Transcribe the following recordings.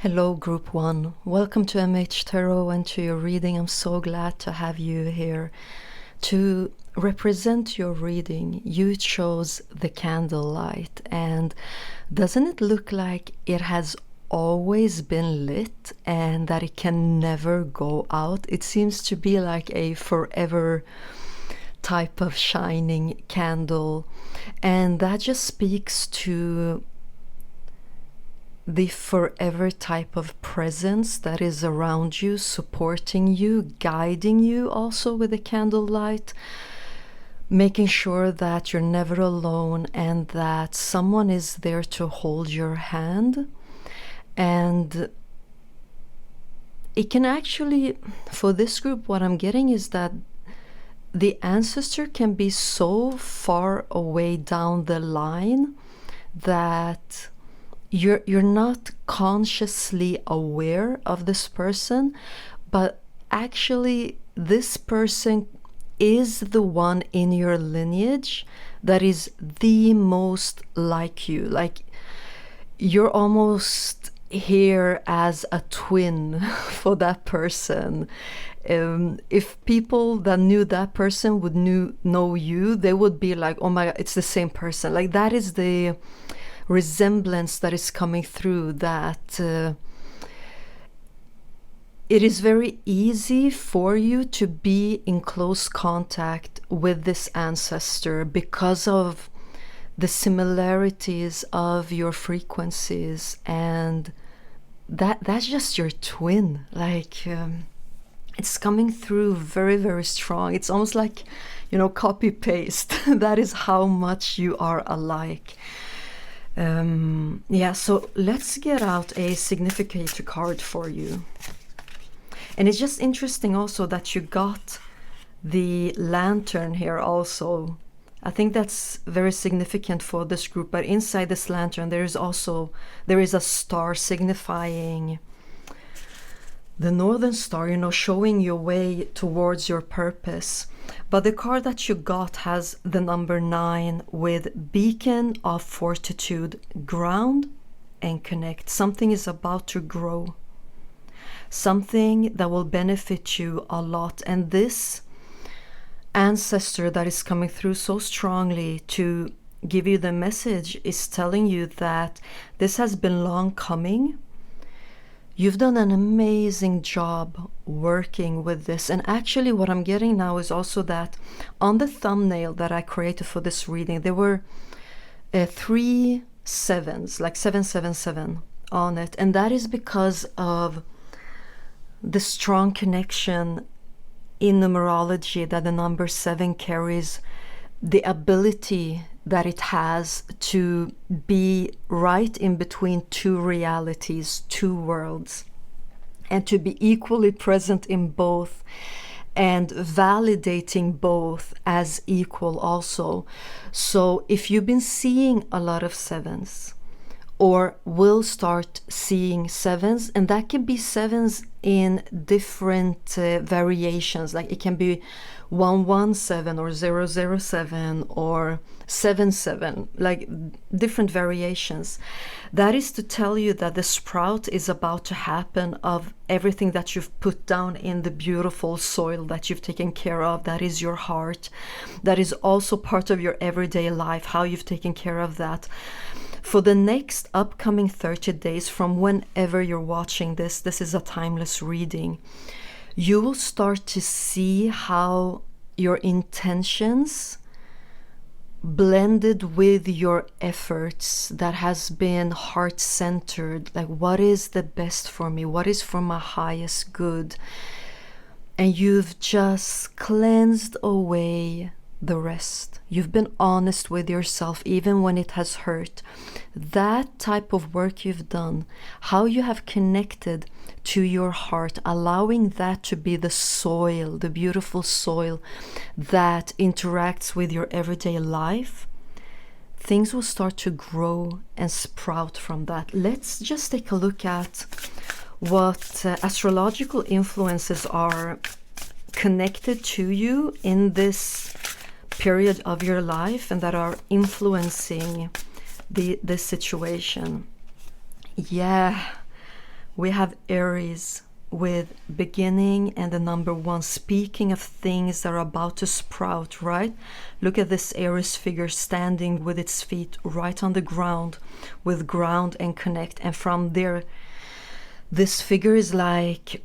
Hello, Group 1. Welcome to MH Tarot and to your reading. I'm so glad to have you here. To represent your reading, you chose the candlelight. And doesn't it look like it has always been lit and that it can never go out? It seems to be like a forever type of shining candle. And that just speaks to the forever type of presence that is around you, supporting you, guiding you also with the candlelight, making sure that you're never alone and that someone is there to hold your hand. And it can actually, for this group, what I'm getting is that the ancestor can be so far away down the line that you're not consciously aware of this person, but actually this person is the one in your lineage that is the most like you. Like you're almost here as a twin for that person. If people that knew that person would know you, they would be like, oh my God, it's the same person. Like that is the resemblance that is coming through, that it is very easy for you to be in close contact with this ancestor because of the similarities of your frequencies, and that's just your twin. Like it's coming through very, very strong. It's almost like, copy paste. That is how much you are alike. So let's get out a significator card for you. And it's just interesting also that you got the lantern here also. I think that's very significant for this group, but inside this lantern there is a star signifying the northern star, showing your way towards your purpose. But the card that you got has the number 9 with beacon of fortitude, ground and connect. Something is about to grow, something that will benefit you a lot. And this ancestor that is coming through so strongly to give you the message is telling you that this has been long coming. You've done an amazing job working with this. And actually what I'm getting now is also that on the thumbnail that I created for this reading, there were 3 sevens, like 777 on it. And that is because of the strong connection in numerology that the number 7 carries, the ability that it has to be right in between two realities, two worlds, and to be equally present in both and validating both as equal also. So if you've been seeing a lot of 7s or will start seeing 7s, and that can be 7s in different variations, like it can be 117 or 007 or 77, like different variations. That is to tell you that the sprout is about to happen of everything that you've put down in the beautiful soil that you've taken care of. That is your heart. That is also part of your everyday life, how you've taken care of that. For the next upcoming 30 days, from whenever you're watching this is a timeless reading. You will start to see how your intentions blended with your efforts that has been heart-centered, like what is the best for me, what is for my highest good, and you've just cleansed away the rest. You've been honest with yourself even when it has hurt. That type of work you've done, how you have connected to your heart, allowing that to be the soil, the beautiful soil that interacts with your everyday life, things will start to grow and sprout from that. Let's just take a look at what astrological influences are connected to you in this period of your life and that are influencing this situation. Yeah, We have Aries with beginning and the number 1, speaking of things that are about to sprout, right? Look at this Aries figure standing with its feet right on the ground, with ground and connect. And from there, this figure is like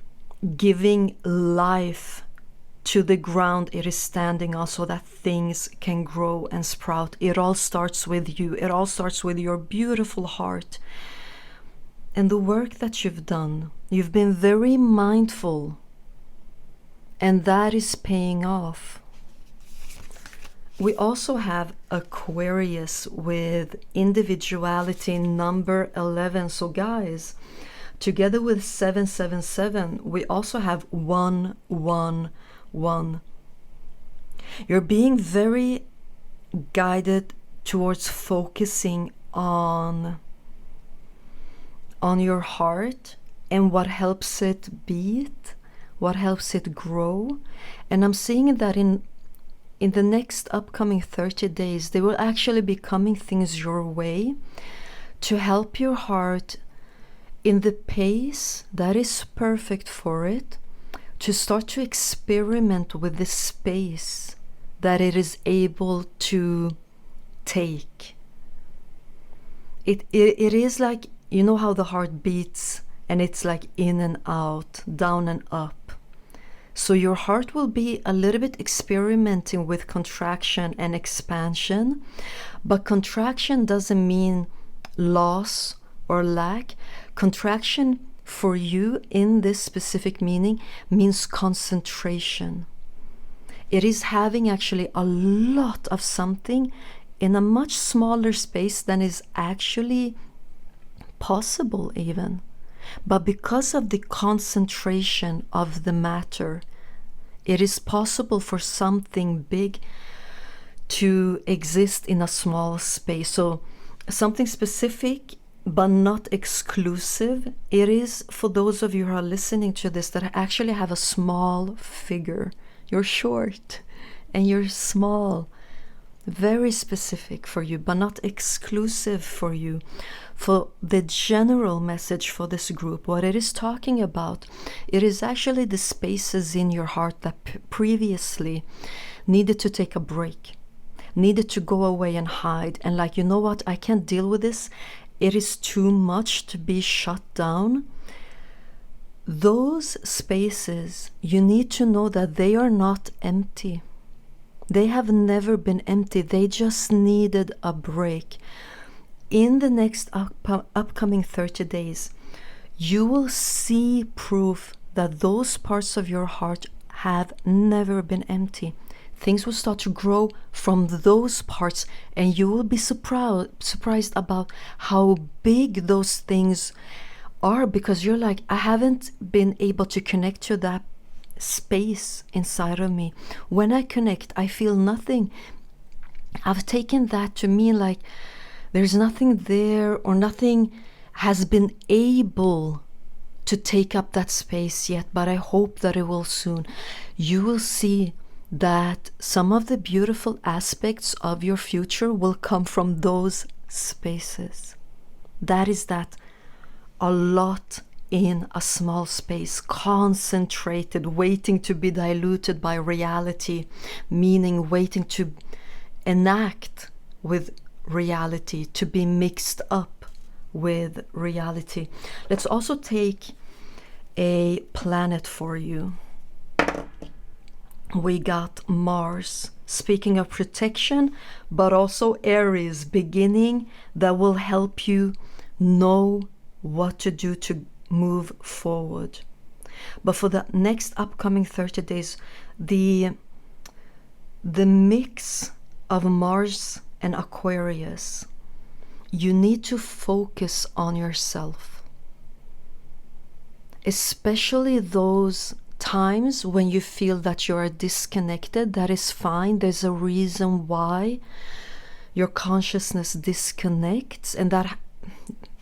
giving life to the ground it is standing on, so that things can grow and sprout. It all starts with you. It all starts with your beautiful heart and the work that you've done. You've been very mindful, and that is paying off. We also have Aquarius with individuality, number 11. So guys, together with 777, we also have 111. You're being very guided towards focusing on your heart and what helps it beat, what helps it grow. And I'm seeing that in the next upcoming 30 days, there will actually be coming things your way to help your heart in the pace that is perfect for it, to start to experiment with the space that it is able to take. It is like, you know how the heart beats and it's like in and out, down and up. So your heart will be a little bit experimenting with contraction and expansion, but contraction doesn't mean loss or lack. Contraction for you in this specific meaning means concentration. It is having actually a lot of something in a much smaller space than is actually possible even. But because of the concentration of the matter, it is possible for something big to exist in a small space. So something specific but not exclusive. It is for those of you who are listening to this that actually have a small figure. You're short and you're small. Very specific for you, but not exclusive for you. For the general message for this group, what it is talking about, it is actually the spaces in your heart that previously needed to take a break, needed to go away and hide, and like, you know what, I can't deal with this. It is too much to be shut down. Those spaces, you need to know that they are not empty. They have never been empty. They just needed a break. In the next upcoming 30 days, you will see proof that those parts of your heart have never been empty. Things will start to grow from those parts, and you will be surprised about how big those things are, because you're like, I haven't been able to connect to that space inside of me. When I connect, I feel nothing. I've taken that to mean like there's nothing there, or nothing has been able to take up that space yet, but I hope that it will soon. You will see that some of the beautiful aspects of your future will come from those spaces. That is that a lot in a small space, concentrated, waiting to be diluted by reality, meaning waiting to enact with reality, to be mixed up with reality. Let's also take a planet for you. We got Mars, speaking of protection, but also Aries, beginning, that will help you know what to do to move forward. But for the next upcoming 30 days, the mix of Mars and Aquarius, you need to focus on yourself, especially those times when you feel that you are disconnected. That is fine. There's a reason why your consciousness disconnects, and that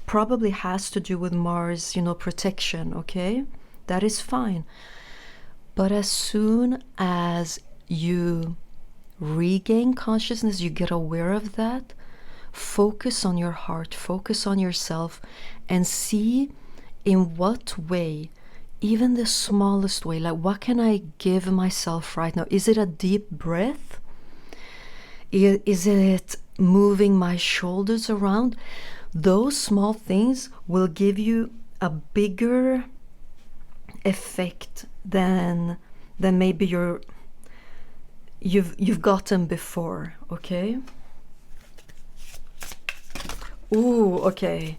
probably has to do with Mars, protection, okay? That is fine. But as soon as you regain consciousness, you get aware of that, focus on your heart, focus on yourself, and see in what way, even the smallest way, like what can I give myself right now? Is it a deep breath? Is it moving my shoulders around? Those small things will give you a bigger effect than maybe you've gotten before. Okay. Ooh, okay.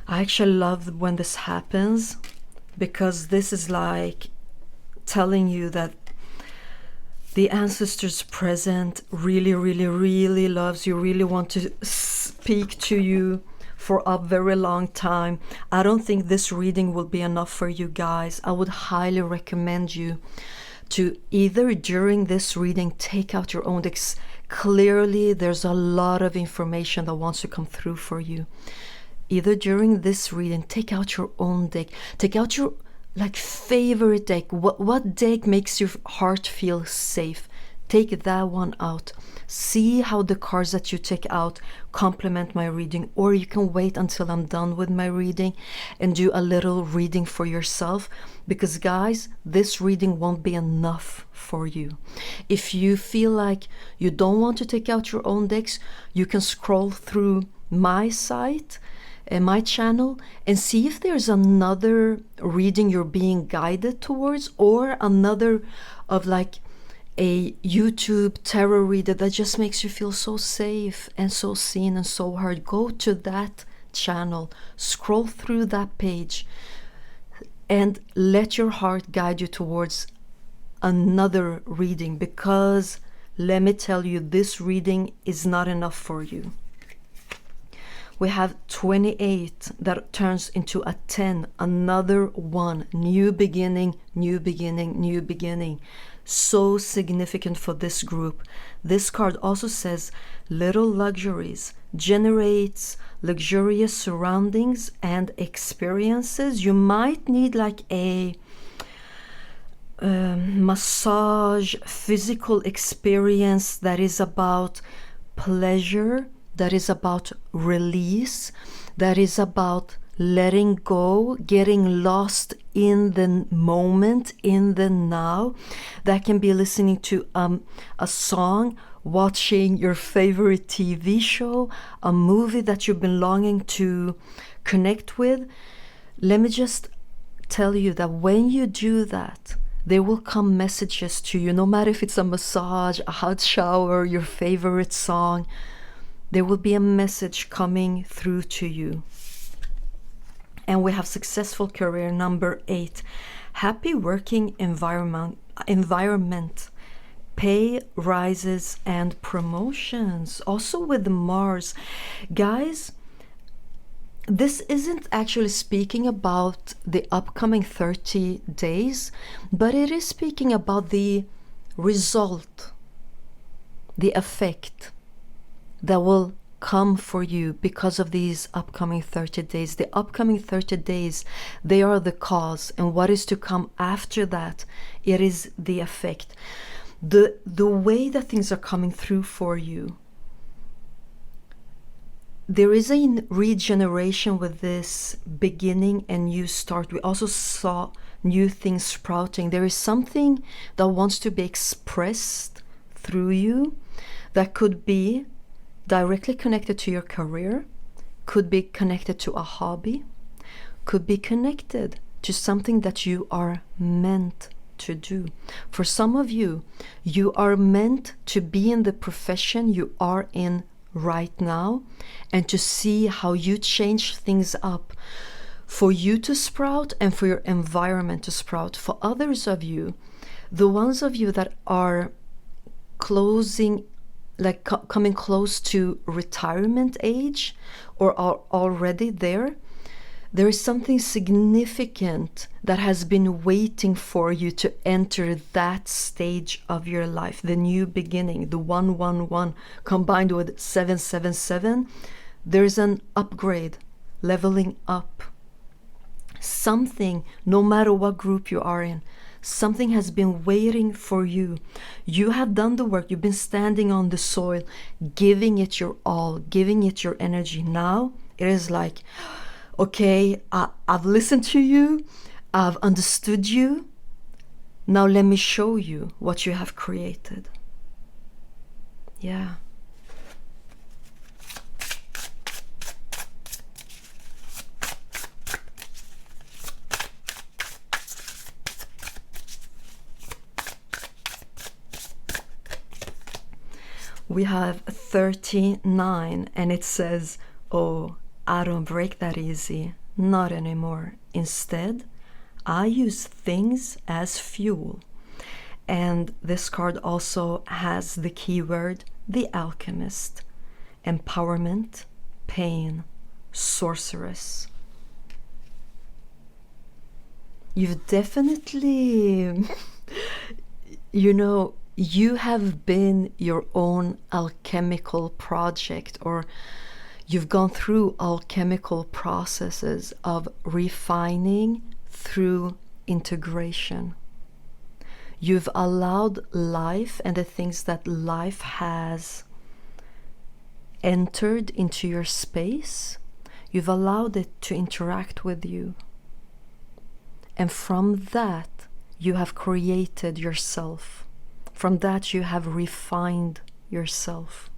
I actually love when this happens, because this is like telling you that the ancestors present really, really, really loves you, really want to speak to you for a very long time. I don't think this reading will be enough for you guys. I would highly recommend you to either during this reading take out your own decks. Clearly there's a lot of information that wants to come through for you. Either during this reading, take out your own deck, take out your like favorite deck. What deck makes your heart feel safe? Take that one out. See how the cards that you take out complement my reading, or you can wait until I'm done with my reading and do a little reading for yourself, because guys, this reading won't be enough for you. If you feel like you don't want to take out your own decks, you can scroll through my site and my channel and see if there's another reading you're being guided towards, or another of like a YouTube tarot reader that just makes you feel so safe and so seen and so heard. Go to that channel, scroll through that page, and let your heart guide you towards another reading, because let me tell you, this reading is not enough for you. We have 28 that turns into a 10, another one, new beginning, new beginning, new beginning. So significant for this group. This card also says little luxuries, generates luxurious surroundings and experiences. You might need like a massage, physical experience that is about pleasure, that is about release, that is about letting go, getting lost in the moment, in the now. That can be listening to a song, watching your favorite TV show, a movie that you've been longing to connect with. Let me just tell you that when you do that, there will come messages to you, no matter if it's a massage, a hot shower, your favorite song. There will be a message coming through to you. And we have successful career, number 8. Happy working environment, pay rises and promotions. Also with Mars. Guys, this isn't actually speaking about the upcoming 30 days, but it is speaking about the result, the effect that will come for you because of these upcoming 30 days. The upcoming 30 days, they are the cause, and what is to come after that, it is the effect. The way that things are coming through for you, there is a regeneration with this beginning and new start. We also saw new things sprouting. There is something that wants to be expressed through you that could be directly connected to your career, could be connected to a hobby, could be connected to something that you are meant to do. For some of you, you are meant to be in the profession you are in right now, and to see how you change things up for you to sprout and for your environment to sprout. For others of you, the ones of you that are closing, like coming close to retirement age or are already there, there is something significant that has been waiting for you to enter that stage of your life, the new beginning, the 111 combined with 777. There's an upgrade, leveling up. Something, no matter what group you are in, something has been waiting for you. You have done the work. You've been standing on the soil, giving it your all, giving it your energy. Now it is like, Okay, I've listened to you, I've understood you. Now let me show you what you have created. Yeah. We have 39 and it says, oh, I don't break that easy, not anymore. Instead, I use things as fuel. And this card also has the keyword, the alchemist, empowerment, pain, sorceress. You've definitely, you have been your own alchemical project, or you've gone through alchemical processes of refining through integration. You've allowed life and the things that life has entered into your space, you've allowed it to interact with you. And from that, you have created yourself. From that, you have refined yourself.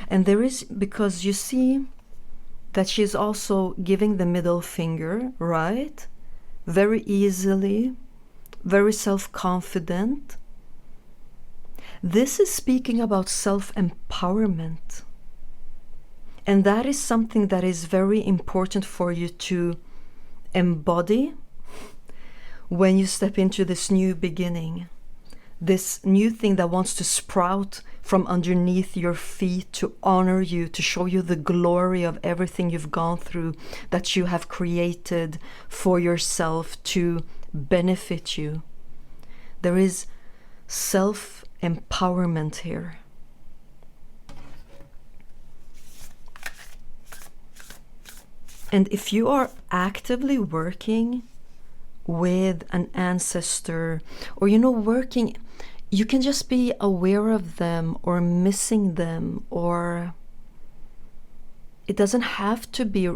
And there is, because you see that she's also giving the middle finger, right? Very easily, very self-confident. This is speaking about self-empowerment. And that is something that is very important for you to embody when you step into this new beginning, this new thing that wants to sprout from underneath your feet to honor you, to show you the glory of everything you've gone through, that you have created for yourself to benefit you. There is self-empowerment here. And if you are actively working with an ancestor, or working, you can just be aware of them or missing them, or it doesn't have to be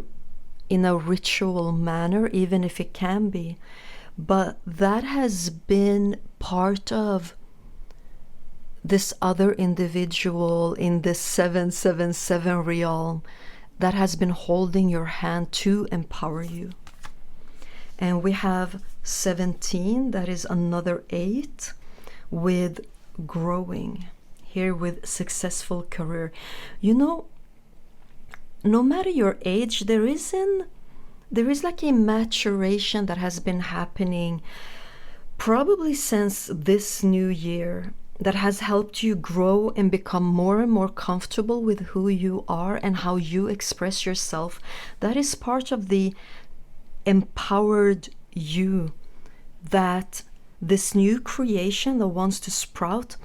in a ritual manner, even if it can be. But that has been part of this other individual in this 777 realm that has been holding your hand to empower you. And we have 17, that is another 8, with growing, here with successful career. No matter your age, there is like a maturation that has been happening probably since this new year, that has helped you grow and become more and more comfortable with who you are and how you express yourself. That is part of the empowered you, that this new creation that wants to sprout,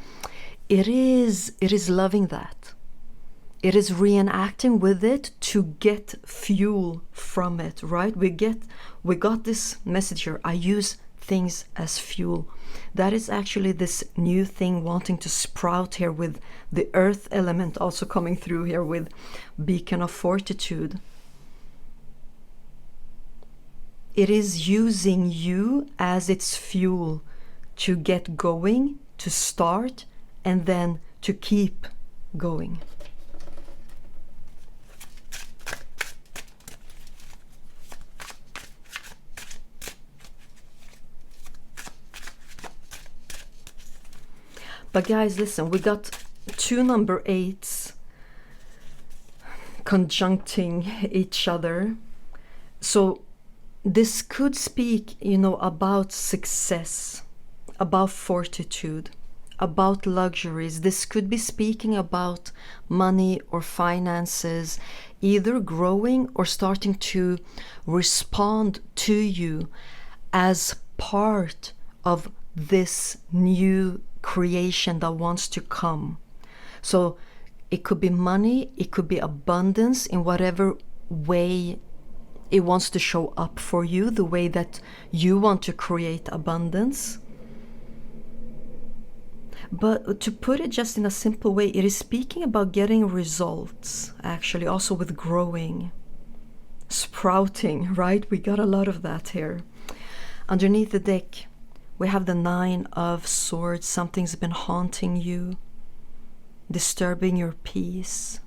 it is loving that. It is reenacting with it to get fuel from it, right? We got this message here. I use things as fuel. That is actually this new thing wanting to sprout here, with the earth element also coming through here with beacon of fortitude. It is using you as its fuel to get going, to start, and then to keep going. But guys, listen, we got 2 number 8s conjuncting each other. So this could speak, about success, about fortitude, about luxuries. This could be speaking about money or finances, either growing or starting to respond to you as part of this new creation that wants to come. So it could be money, it could be abundance, in whatever way it wants to show up for you, the way that you want to create abundance. But to put it just in a simple way, it is speaking about getting results, actually, also with growing. sprouting, right? We got a lot of that here. Underneath the deck, we have the 9 of Swords. Something's been haunting you, disturbing your peace,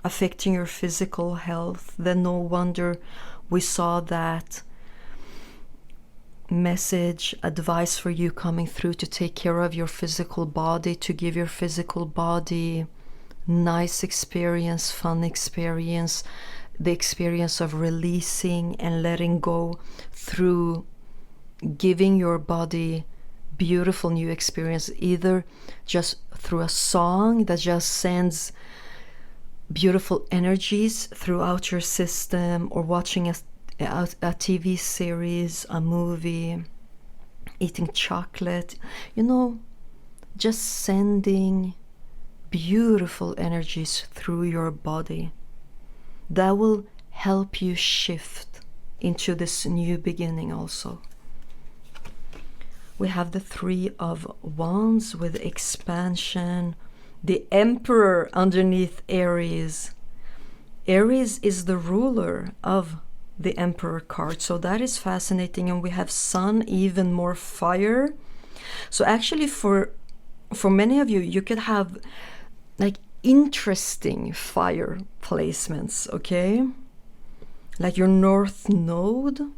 affecting your physical health. Then no wonder we saw that message, advice for you coming through to take care of your physical body, to give your physical body nice experience, fun experience, the experience of releasing and letting go through giving your body beautiful new experience, either just through a song that just sends beautiful energies throughout your system, or watching a TV series, a movie, eating chocolate, just sending beautiful energies through your body that will help you shift into this new beginning also. We have the 3 of Wands with expansion, the Emperor underneath Aries. Aries is the ruler of the Emperor card, so that is fascinating. And we have Sun, even more fire. So actually for many of you, you could have like interesting fire placements, okay? Like your North Node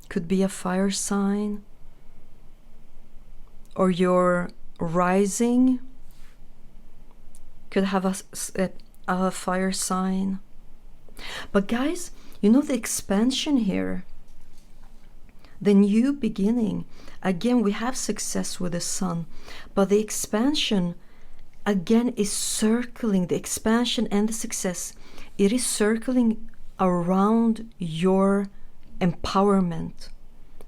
could be a fire sign, or your rising could have a fire sign. But guys, the expansion here, the new beginning, again, we have success with the Sun, but the expansion again is circling, the expansion and the success, it is circling around your empowerment,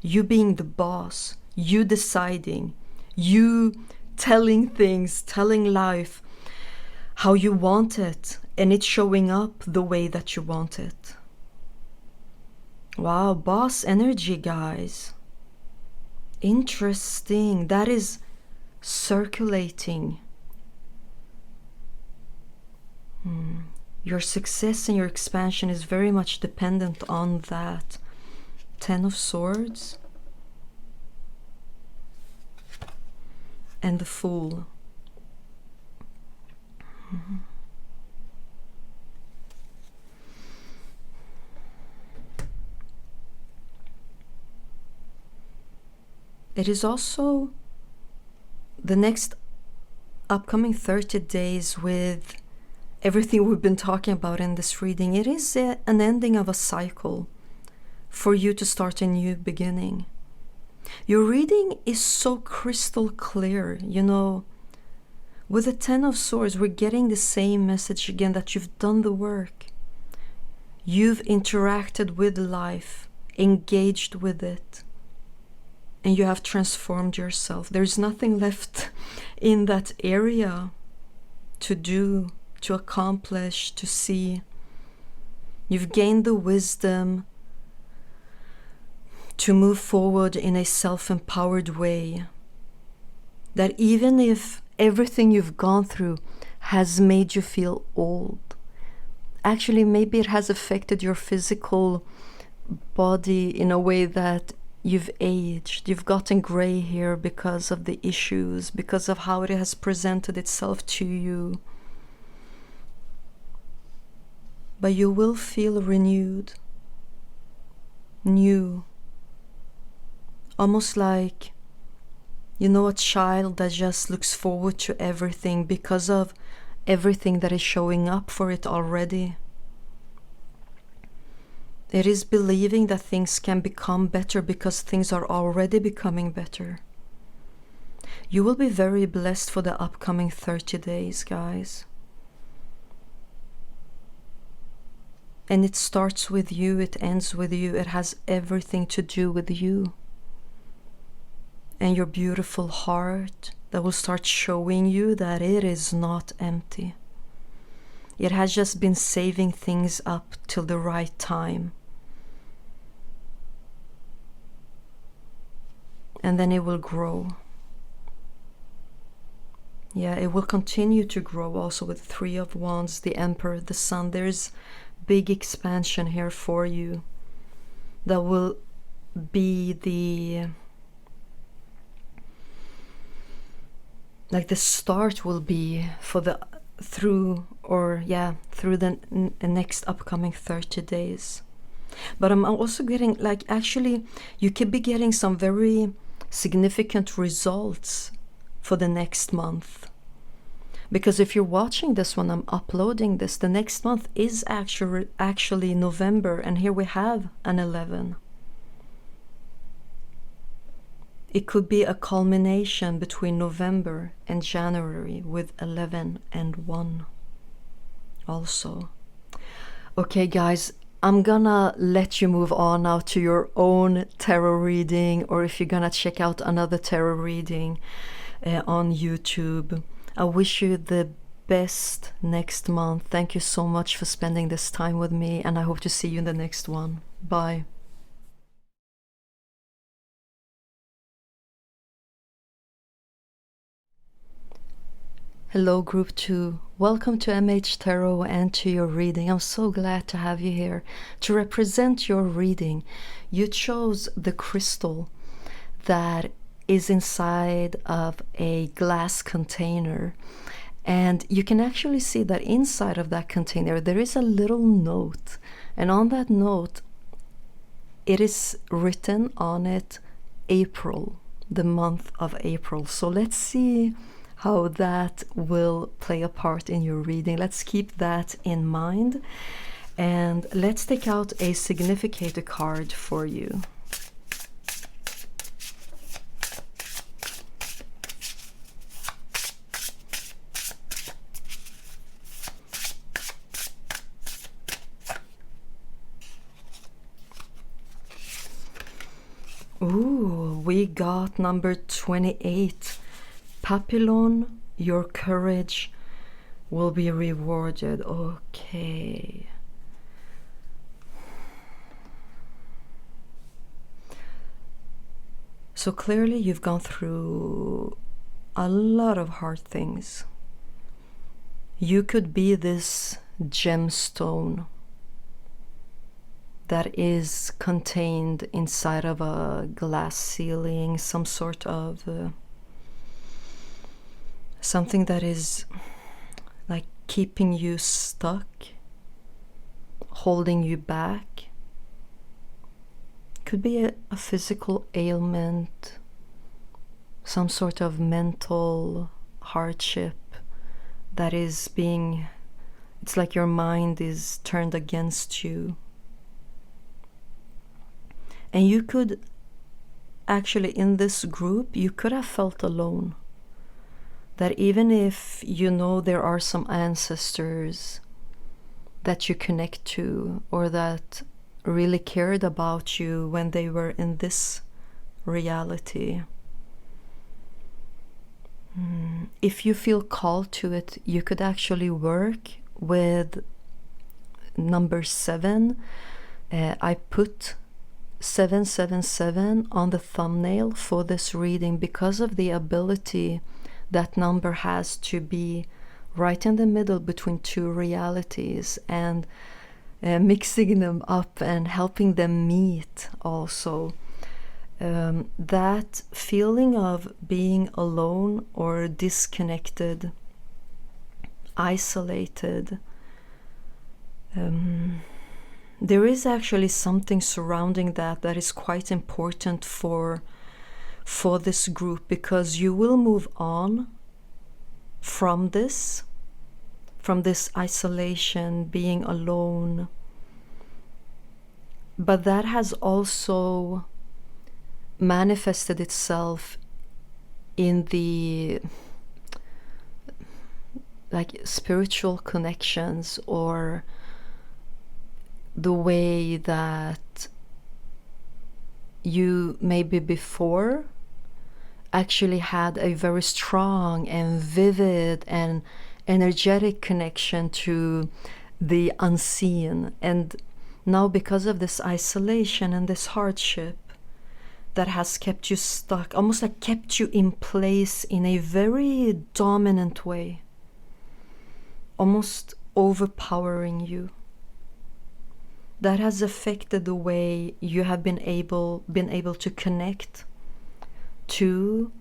you being the boss, you deciding, you telling things, telling life how you want it, and it's showing up the way that you want it. Wow, boss energy, guys. Interesting. That is circulating. Your success and your expansion is very much dependent on that. 10 of Swords and the Fool. It is also the next upcoming 30 days with everything we've been talking about in this reading. It is an ending of a cycle for you to start a new beginning. Your reading is so crystal clear, With the 10 of Swords, we're getting the same message again, that you've done the work. You've interacted with life, engaged with it, and you have transformed yourself. There's nothing left in that area to do, to accomplish, to see. You've gained the wisdom to move forward in a self-empowered way. That even if everything you've gone through has made you feel old, actually maybe it has affected your physical body in a way that you've aged, you've gotten gray hair because of the issues, because of how it has presented itself to you. But you will feel renewed, new, almost like, a child that just looks forward to everything because of everything that is showing up for it already. It is believing that things can become better because things are already becoming better. You will be very blessed for the upcoming 30 days, guys. And it starts with you, it ends with you, it has everything to do with you. And your beautiful heart that will start showing you that it is not empty. It has just been saving things up till the right time. And then it will grow. Yeah, it will continue to grow also with Three of Wands, the Emperor, the Sun. There's big expansion here for you that will be the start will be for the through the next upcoming 30 days. But I'm also getting, like, actually you could be getting some very significant results for the next month, because if you're watching this when I'm uploading this, the next month is actually November, and here we have an 11. It could be a culmination between November and January with 11 and 1 also. Okay, guys, I'm gonna let you move on now to your own tarot reading, or if you're gonna check out another tarot reading on YouTube. I wish you the best next month. Thank you so much for spending this time with me, and I hope to see you in the next one. Bye. Hello, Group 2. Welcome to MH Tarot and to your reading. I'm so glad to have you here to represent your reading. You chose the crystal that is inside of a glass container, and you can actually see that inside of that container there is a little note, and on that note it is written on it April, the month of April. So let's see how that will play a part in your reading. Let's keep that in mind, and let's take out a significator card for you. Ooh, we got number 28. Papillon, your courage will be rewarded. Okay. So clearly you've gone through a lot of hard things. You could be this gemstone that is contained inside of a glass ceiling, some sort of something that is like keeping you stuck, holding you back. Could be a physical ailment, some sort of mental hardship that is being, it's like your mind is turned against you. And you could actually, in this group, you could have felt alone. That even if you know there are some ancestors that you connect to, or that really cared about you when they were in this reality, if you feel called to it, you could actually work with number 7. I put 777 on the thumbnail for this reading because of the ability that number has to be right in the middle between two realities, and mixing them up and helping them meet also. That feeling of being alone or disconnected, isolated, there is actually something surrounding that is quite important for this group, because you will move on from this isolation, being alone. But that has also manifested itself in the like spiritual connections, or the way that you maybe before actually had a very strong and vivid and energetic connection to the unseen, and now because of this isolation and this hardship, that has kept you stuck, almost like kept you in place in a very dominant way, almost overpowering you. That has affected the way you have been able to connect to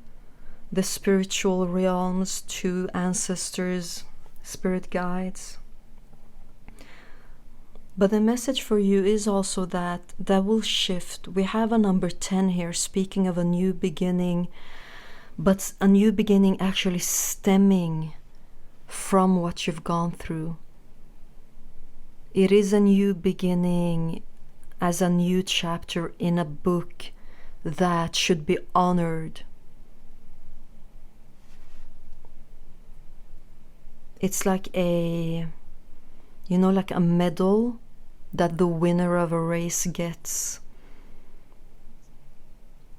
the spiritual realms, to ancestors, spirit guides. But the message for you is also that will shift. We have a number 10 here, speaking of a new beginning, but a new beginning actually stemming from what you've gone through. It is a new beginning as a new chapter in a book that should be honored. It's like a, like a medal that the winner of a race gets.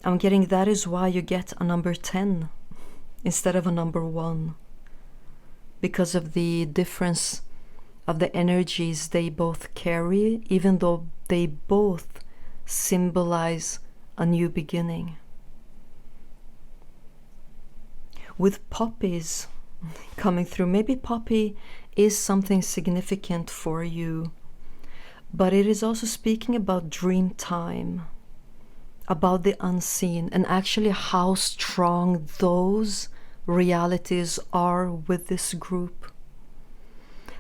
I'm getting that is why you get a number 10 instead of a number 1. Because of the difference of the energies they both carry, even though they both symbolize a new beginning. With poppies coming through, maybe poppy is something significant for you, but it is also speaking about dream time, about the unseen, and actually how strong those realities are with this group.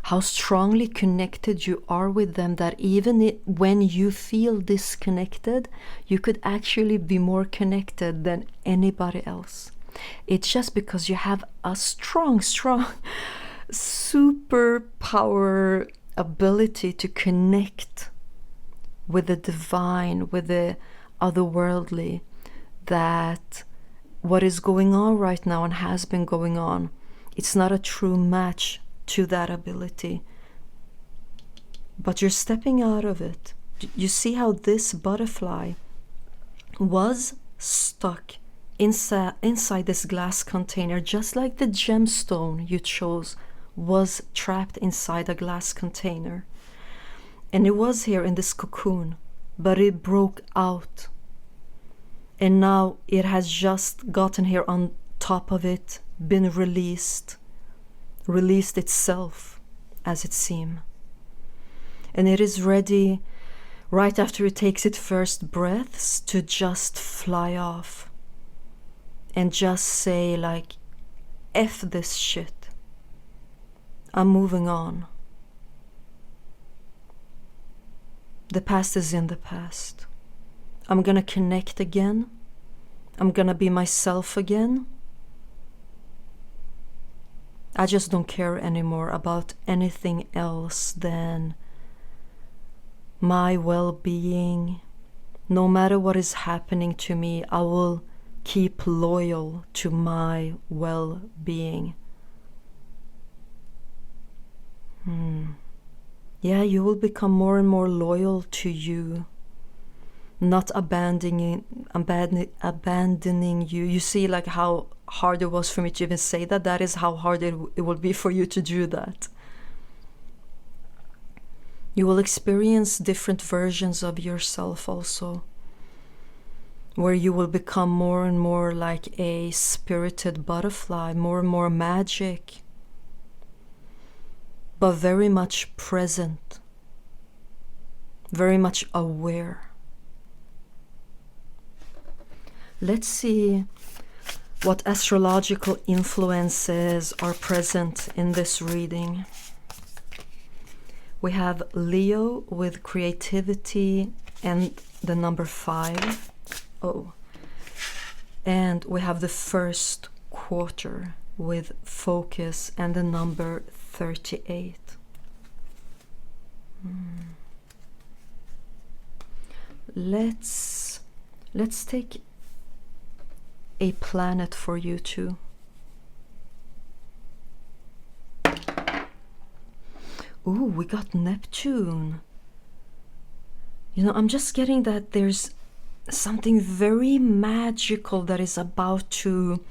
How strongly connected you are with them, that even when you feel disconnected, you could actually be more connected than anybody else. It's just because you have a strong superpower ability to connect with the divine, with the otherworldly, that what is going on right now and has been going on, it's not a true match to that ability. But you're stepping out of it. You see how this butterfly was stuck inside this glass container, just like the gemstone you chose was trapped inside a glass container. And it was here in this cocoon, but it broke out. And now it has just gotten here on top of it, been released itself, as it seems. And it is ready, right after it takes its first breaths, to just fly off and just say, like, F this shit. I'm moving on. The past is in the past. I'm gonna connect again. I'm gonna be myself again. I just don't care anymore about anything else than my well-being. No matter what is happening to me, I will keep loyal to my well-being. Yeah, you will become more and more loyal to you, not abandoning you. You see, like, how hard it was for me to even say that. That is how hard it will be for you to do that. You will experience different versions of yourself also, where you will become more and more like a spirited butterfly, more and more magic, but very much present, very much aware. Let's see what astrological influences are present in this reading. We have Leo with creativity and the number 5. And we have the first quarter with focus and the number 38. Let's take a planet for you too. Ooh, we got Neptune. I'm just getting that there's something very magical that is about to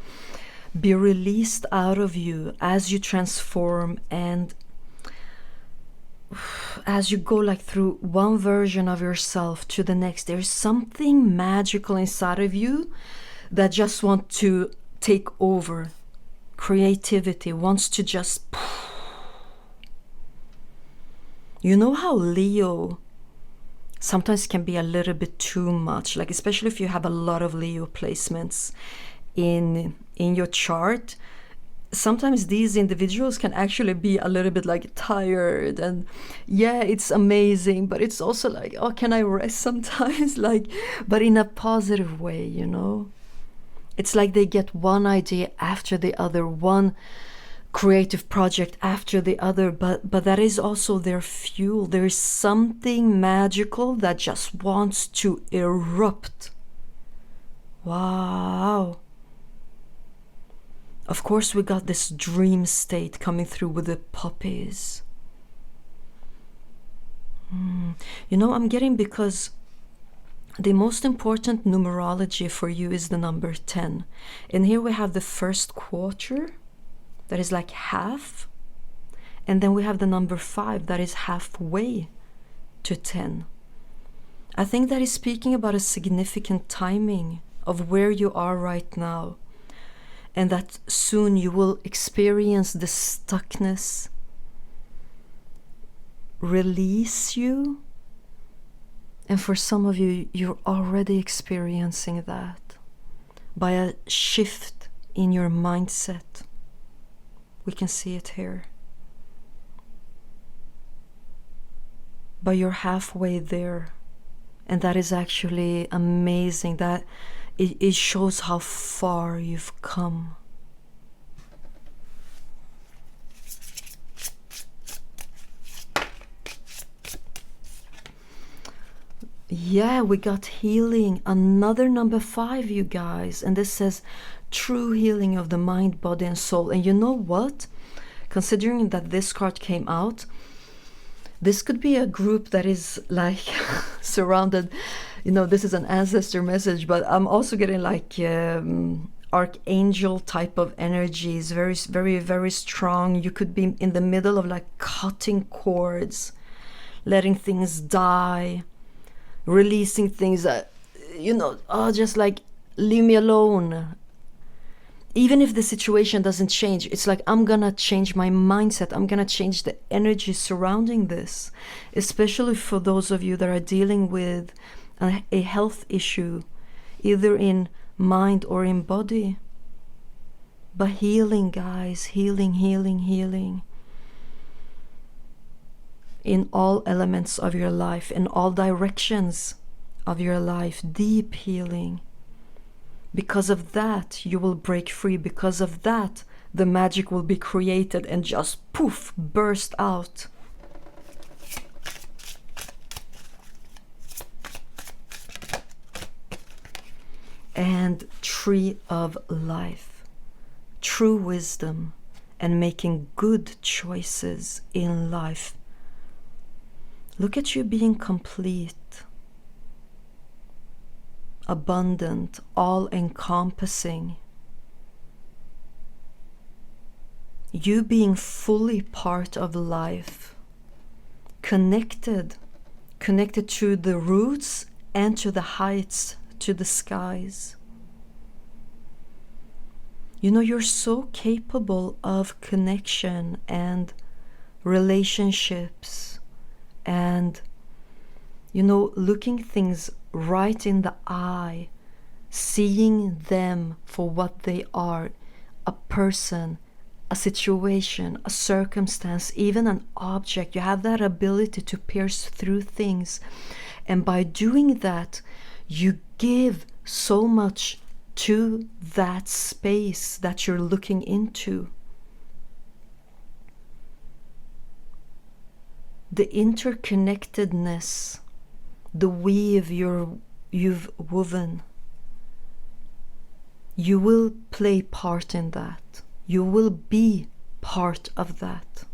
be released out of you as you transform. And as you go like through one version of yourself to the next, there's something magical inside of you that just wants to take over. Creativity wants to just, you know how Leo sometimes can be a little bit too much, like especially if you have a lot of Leo placements in your chart. Sometimes these individuals can actually be a little bit like tired, and yeah, it's amazing, but it's also like, oh, can I rest sometimes? Like, but in a positive way, you know? It's like they get one idea after the other, one creative project after the other, but that is also their fuel. There is something magical that just wants to erupt. Wow. Of course, we got this dream state coming through with the puppies. You know, I'm getting, because the most important numerology for you is the number 10. And here we have the first quarter, that is like half. And then we have the number 5, that is halfway to 10. I think that is speaking about a significant timing of where you are right now. And that soon you will experience the stuckness release you. And for some of you, you're already experiencing that by a shift in your mindset. We can see it here. But you're halfway there. And that is actually amazing. That it shows how far you've come. Yeah, we got healing. Another number 5, you guys. And this says true healing of the mind, body, and soul. And you know what? Considering that this card came out, this could be a group that is like surrounded. You know, this is an ancestor message, but I'm also getting like archangel type of energies, very, very, very strong. You could be in the middle of like cutting cords, letting things die, releasing things that, you know, oh, just like leave me alone. Even if the situation doesn't change, it's like, I'm gonna change my mindset. I'm gonna change the energy surrounding this, especially for those of you that are dealing with a health issue, either in mind or in body. But healing, guys, healing, healing, healing. In all elements of your life, in all directions of your life, deep healing. Because of that, you will break free. Because of that, the magic will be created and just poof, burst out. And tree of life, true wisdom, and making good choices in life. Look at you being complete, abundant, all-encompassing. You being fully part of life, connected to the roots and to the heights, to the skies. You know, you're so capable of connection and relationships and, you know, looking things right in the eye, seeing them for what they are, a person, a situation, a circumstance, even an object. You have that ability to pierce through things. And by doing that, you give so much to that space that you're looking into. The interconnectedness, the weave you've woven, you will play part in that. You will be part of that.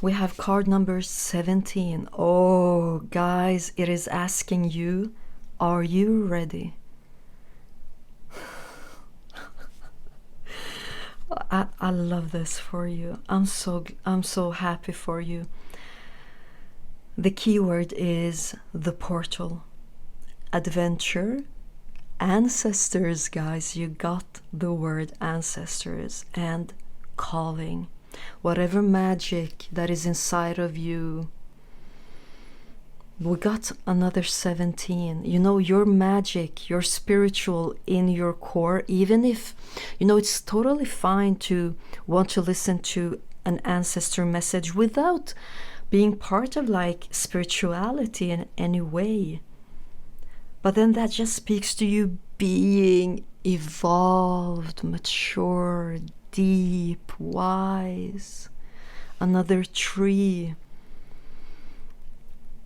We have card number 17. Oh, guys, it is asking you, are you ready? I love this for you. I'm so happy for you. The keyword is the portal. Adventure, ancestors, guys. You got the word ancestors, and calling. Whatever magic that is inside of you. We got another 17. You know, your magic, your spiritual in your core, even if, you know, it's totally fine to want to listen to an ancestor message without being part of like spirituality in any way. But then that just speaks to you being evolved, mature, deep, wise. Another tree.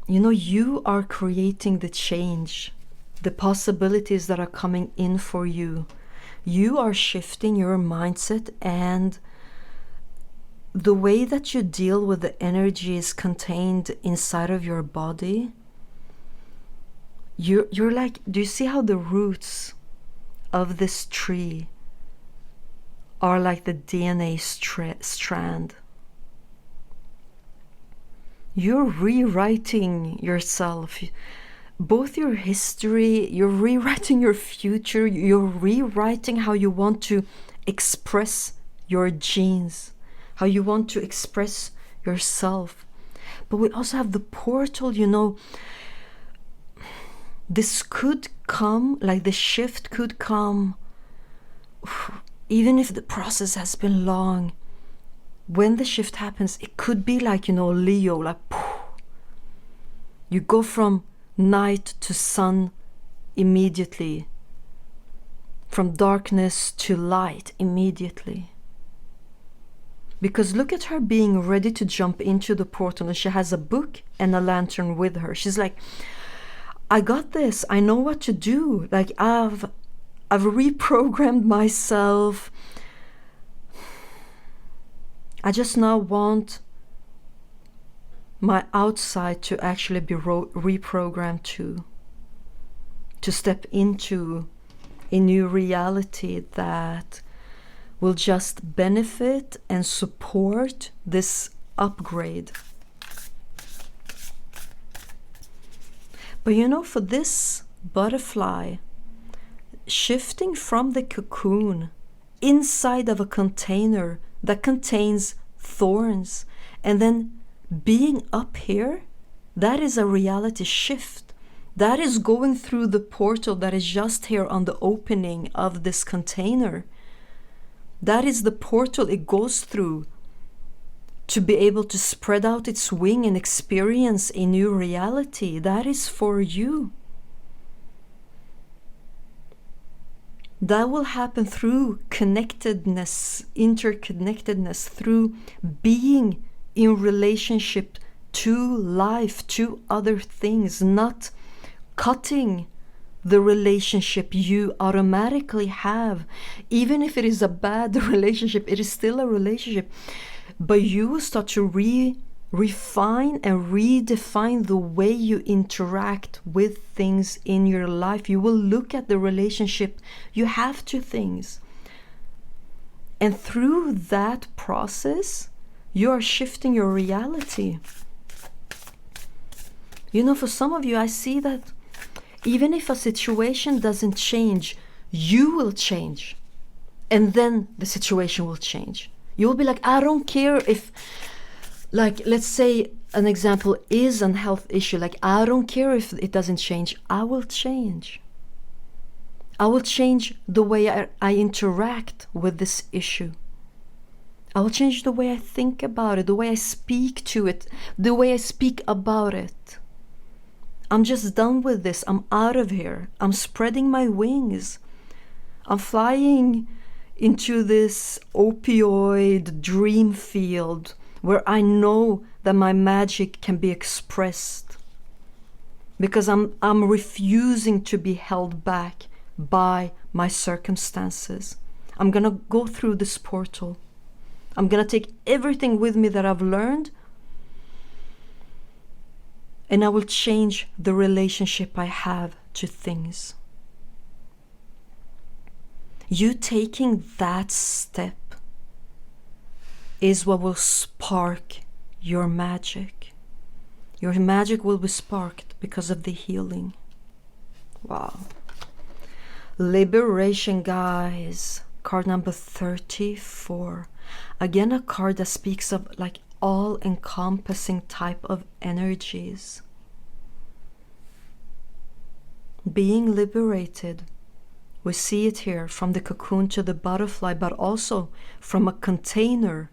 You know, you are creating the change, the possibilities that are coming in for you. You are shifting your mindset, and the way that you deal with the energy is contained inside of your body. You're like, do you see how the roots of this tree are like the DNA strand? You're rewriting yourself, both your history, you're rewriting your future, you're rewriting how you want to express your genes, how you want to express yourself. But we also have the portal, you know. This could come, like the shift could come, even if the process has been long. When the shift happens, it could be like, you know, Leo, like you go from night to sun immediately, from darkness to light immediately. Because look at her being ready to jump into the portal, and she has a book and a lantern with her. She's like, I got this. I know what to do. Like I've reprogrammed myself. I just now want my outside to actually be reprogrammed to step into a new reality that will just benefit and support this upgrade. But you know, for this butterfly, shifting from the cocoon inside of a container that contains thorns, and then being up here, that is a reality shift. That is going through the portal that is just here on the opening of this container. That is the portal it goes through to be able to spread out its wing and experience a new reality. That is for you. That will happen through connectedness, interconnectedness, through being in relationship to life, to other things, not cutting the relationship you automatically have. Even if it is a bad relationship, it is still a relationship. But you will start to refine and redefine the way you interact with things in your life. You will look at the relationship you have to things. And through that process, you are shifting your reality. You know, for some of you, I see that even if a situation doesn't change, you will change. And then the situation will change. You will be like, I don't care if, like, let's say an example is a health issue. Like, I don't care if it doesn't change. I will change. I will change the way I interact with this issue. I will change the way I think about it, the way I speak to it, the way I speak about it. I'm just done with this. I'm out of here. I'm spreading my wings. I'm flying into this opioid dream field where I know that my magic can be expressed, because I'm refusing to be held back by my circumstances. I'm gonna go through this portal. I'm gonna take everything with me that I've learned, and I will change the relationship I have to things. You taking that step is what will spark your magic. Your magic will be sparked because of the healing. Wow. Liberation, guys. Card number 34. Again, a card that speaks of like all-encompassing type of energies. Being liberated. We see it here from the cocoon to the butterfly, but also from a container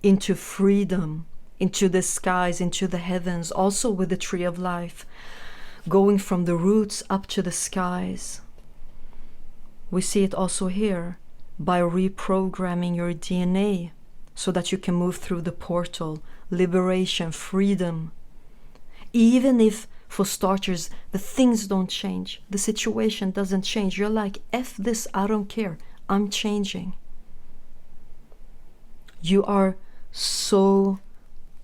into freedom, into the skies, into the heavens, also with the tree of life, going from the roots up to the skies. We see it also here by reprogramming your DNA so that you can move through the portal, liberation, freedom. Even if, for starters, the things don't change, the situation doesn't change, you're like, F this, I don't care, I'm changing. You are so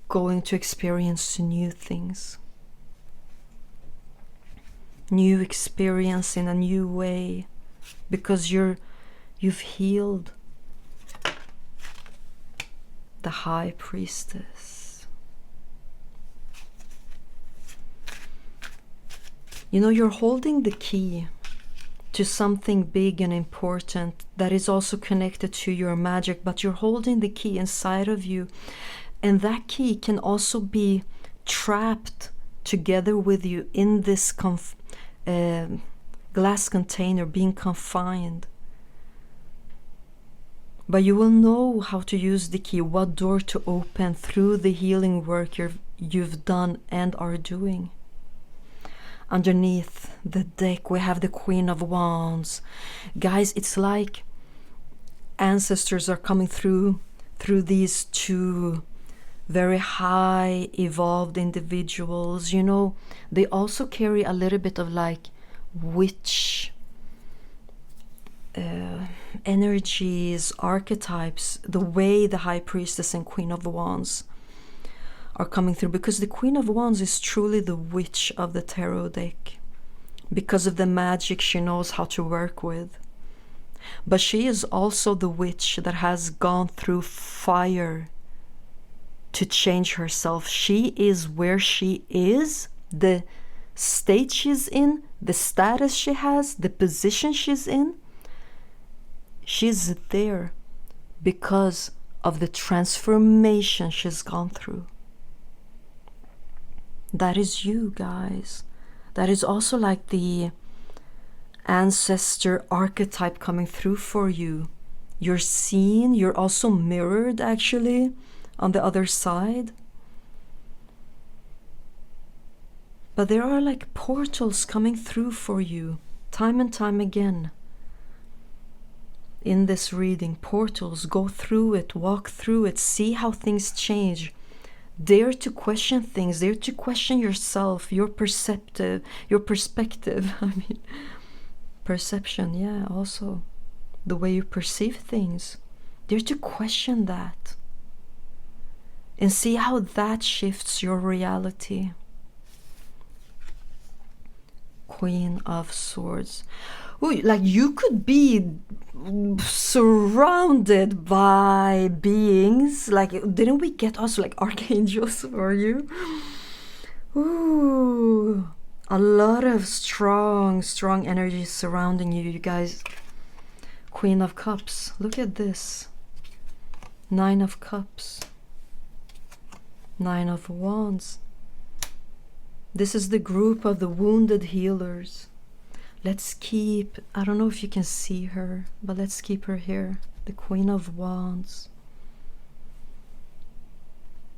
going to experience new things. New experience in a new way, because you've healed the High Priestess. You know, you're holding the key to something big and important that is also connected to your magic, but you're holding the key inside of you, and that key can also be trapped together with you in this glass container, being confined. But you will know how to use the key, what door to open through the healing work you've done and are doing. Underneath the deck we have the Queen of Wands. Guys, it's like ancestors are coming through these two very high evolved individuals. You know, they also carry a little bit of like witch energies, archetypes, the way the High Priestess and Queen of Wands are coming through, because the Queen of Wands is truly the witch of the tarot deck because of the magic she knows how to work with. But she is also the witch that has gone through fire to change herself. She is where she is, the state she's in, the status she has, the position she's in. She's there because of the transformation she's gone through. That is you, guys. That is also like the ancestor archetype coming through for you. You're seen, you're also mirrored actually on the other side. But there are like portals coming through for you time and time again. In this reading, portals, go through it, walk through it, see how things change. Dare to question things, dare to question yourself, your perspective, I mean, perception, yeah, also the way you perceive things. Dare to question that and see how that shifts your reality. Queen of Swords. Ooh, like you could be surrounded by beings. Like, didn't we get also like archangels for you? Ooh, a lot of strong energy surrounding you, you guys. Queen of Cups. Look at this. 9 of Cups. 9 of Wands. This is the group of the wounded healers. Let's keep, I don't know if you can see her, but let's keep her here. The Queen of Wands.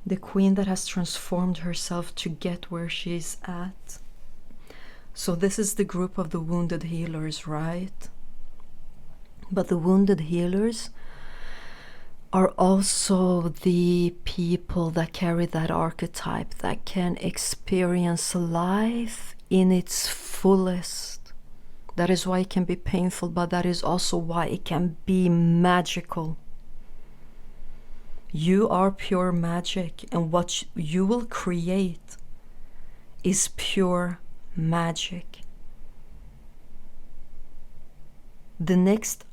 The queen that has transformed herself to get where she's at. So this is the group of the wounded healers, right? But the wounded healers are also the people that carry that archetype, that can experience life in its fullest. That is why it can be painful, but that is also why it can be magical. You are pure magic, and what you will create is pure magic. The next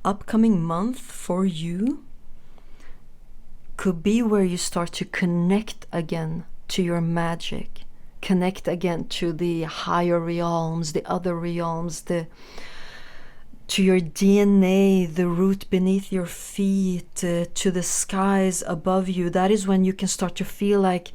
upcoming month for you could be where you start to connect again to your magic, connect again to the higher realms, the other realms, to your DNA, the root beneath your feet, to the skies above you. That is when you can start to feel like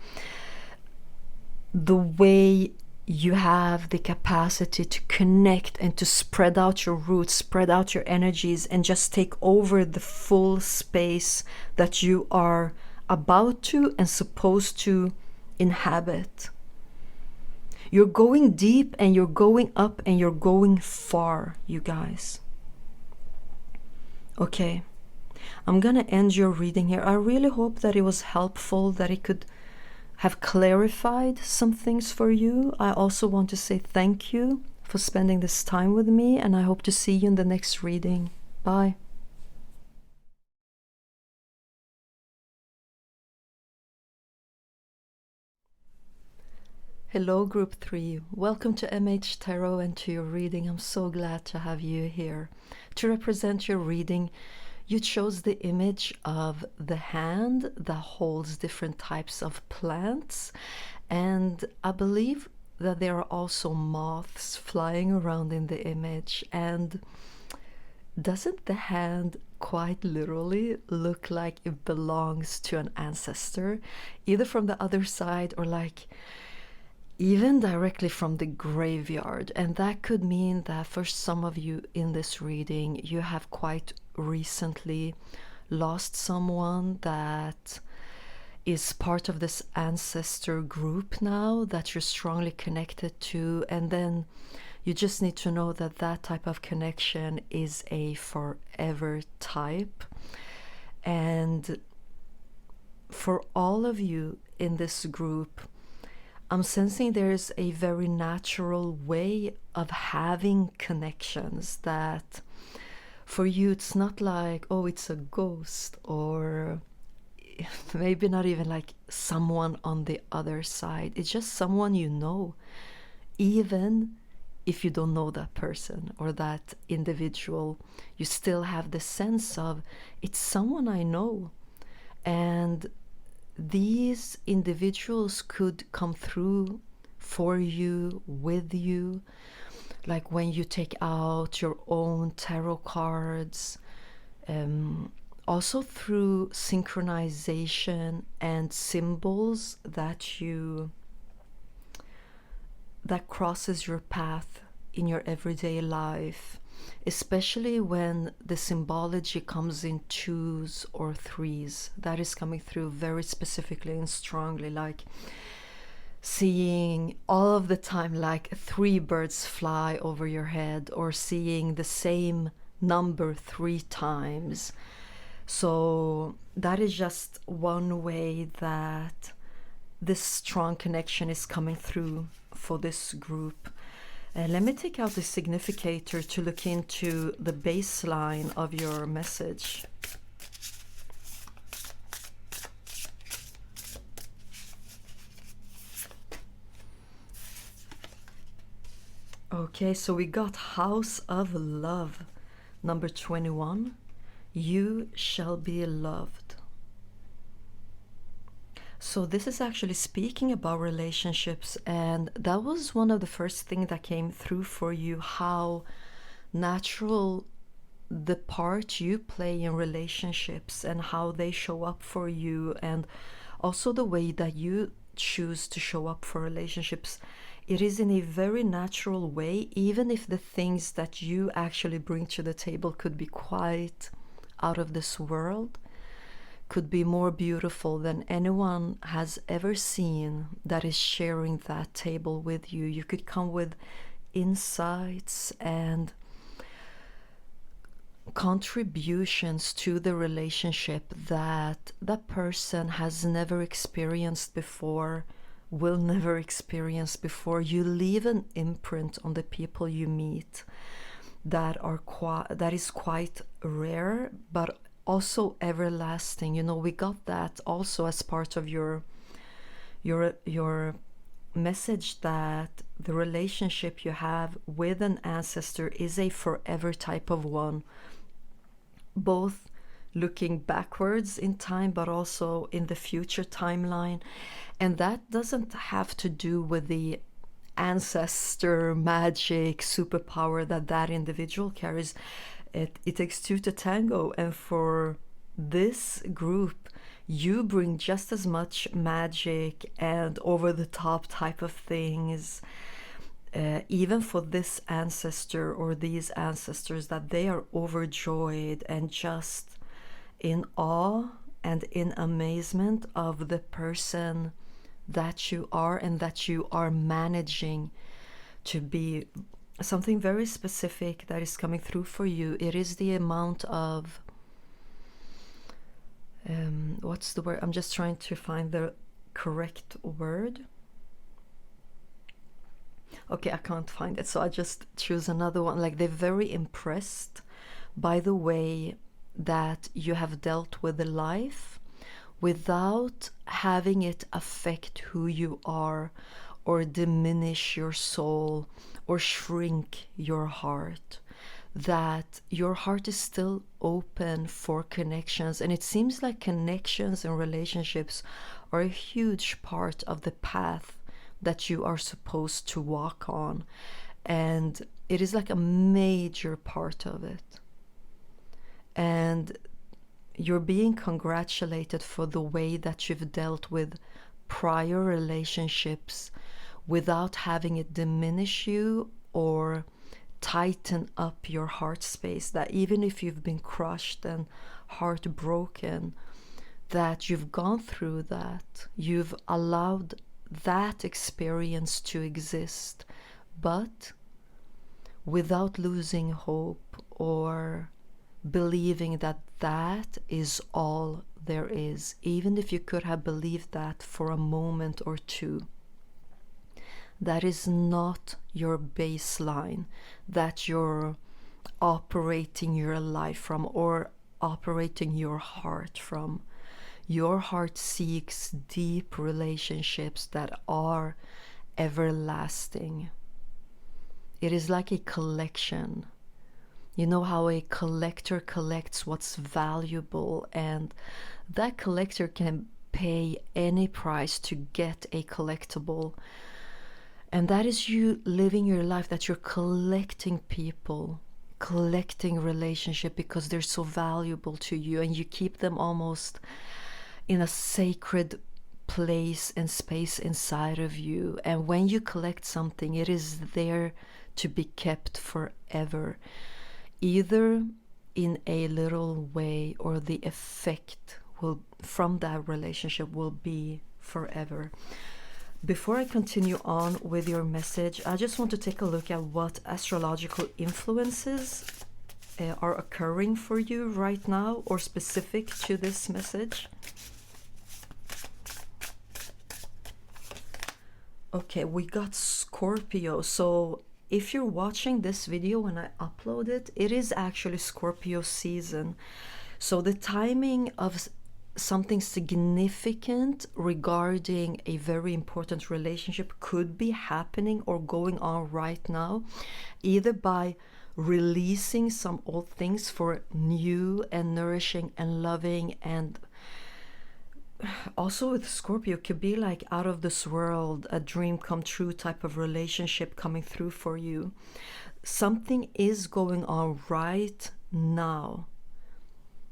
the way you have the capacity to connect and to spread out your roots, spread out your energies, and just take over the full space that you are about to and supposed to inhabit. You're going deep and you're going up and you're going far, you guys. Okay, I'm gonna end your reading here. I really hope that it was helpful, that it could have clarified some things for you. I also want to say thank you for spending this time with me, and I hope to see you in the next reading. Bye. Hello, Group 3. Welcome to MH Tarot and to your reading. I'm so glad to have you here. To represent your reading, you chose the image of the hand that holds different types of plants, and I believe that there are also moths flying around in the image. And doesn't the hand quite literally look like it belongs to an ancestor, either from the other side or like even directly from the graveyard? And that could mean that for some of you in this reading, you have quite recently lost someone that is part of this ancestor group now that you're strongly connected to, and then you just need to know that that type of connection is a forever type. And for all of you in this group, I'm sensing there's a very natural way of having connections that for you it's not like, oh, it's a ghost, or maybe not even like someone on the other side. It's just someone you know, even if you don't know that person or that individual. You still have the sense of, it's someone I know. And these individuals could come through for you, with you, like when you take out your own tarot cards, also through synchronization and symbols that crosses your path in your everyday life, especially when the symbology comes in 2s or 3s. That is coming through very specifically and strongly, like seeing all of the time like 3 birds fly over your head, or seeing the same number 3 times. So that is just one way that this strong connection is coming through for this group. Let me take out the significator to look into the baseline of your message. Okay, so we got House of Love, number 21. You shall be loved. So this is actually speaking about relationships, and that was one of the first things that came through for you, how natural the part you play in relationships and how they show up for you, and also the way that you choose to show up for relationships. It is in a very natural way, even if the things that you actually bring to the table could be quite out of this world, could be more beautiful than anyone has ever seen that is sharing that table with you. You could come with insights and contributions to the relationship that that person has never experienced before, will never experience before. You leave an imprint on the people you meet that is quite rare, but also everlasting. You know, we got that also as part of your message that the relationship you have with an ancestor is a forever type of one, both looking backwards in time but also in the future timeline. And that doesn't have to do with the ancestor magic superpower that individual carries. It takes two to tango, and for this group you bring just as much magic and over the top type of things, even for this ancestor or these ancestors, that they are overjoyed and just in awe and in amazement of the person that you are and that you are managing to be. Something very specific that is coming through for you, it is the amount of what's the word? I'm just trying to find the correct word. Okay, I can't find it, so I just choose another one. Like, they're very impressed by the way that you have dealt with the life without having it affect who you are or diminish your soul or shrink your heart. That your heart is still open for connections, and it seems like connections and relationships are a huge part of the path that you are supposed to walk on, and it is like a major part of it. And you're being congratulated for the way that you've dealt with prior relationships without having it diminish you or tighten up your heart space. That even if you've been crushed and heartbroken, that you've gone through that, you've allowed that experience to exist, but without losing hope or believing that that is all there is, even if you could have believed that for a moment or two. That is not your baseline that you're operating your life from or operating your heart from. Your heart seeks deep relationships that are everlasting. It is like a collection. You know how a collector collects what's valuable, and that collector can pay any price to get a collectible. And that is you living your life, that you're collecting people, collecting relationship because they're so valuable to you, and you keep them almost in a sacred place and space inside of you. And when you collect something, it is there to be kept forever, either in a little way or the effect will from that relationship will be forever. Before I continue on with your message, I just want to take a look at what astrological influences are occurring for you right now or specific to this message. Okay, we got Scorpio. So if you're watching this video when I upload it, it is actually Scorpio season. So the timing of something significant regarding a very important relationship could be happening or going on right now, either by releasing some old things for new and nourishing and loving, and also with Scorpio could be like out of this world, a dream come true type of relationship coming through for you. Something is going on right now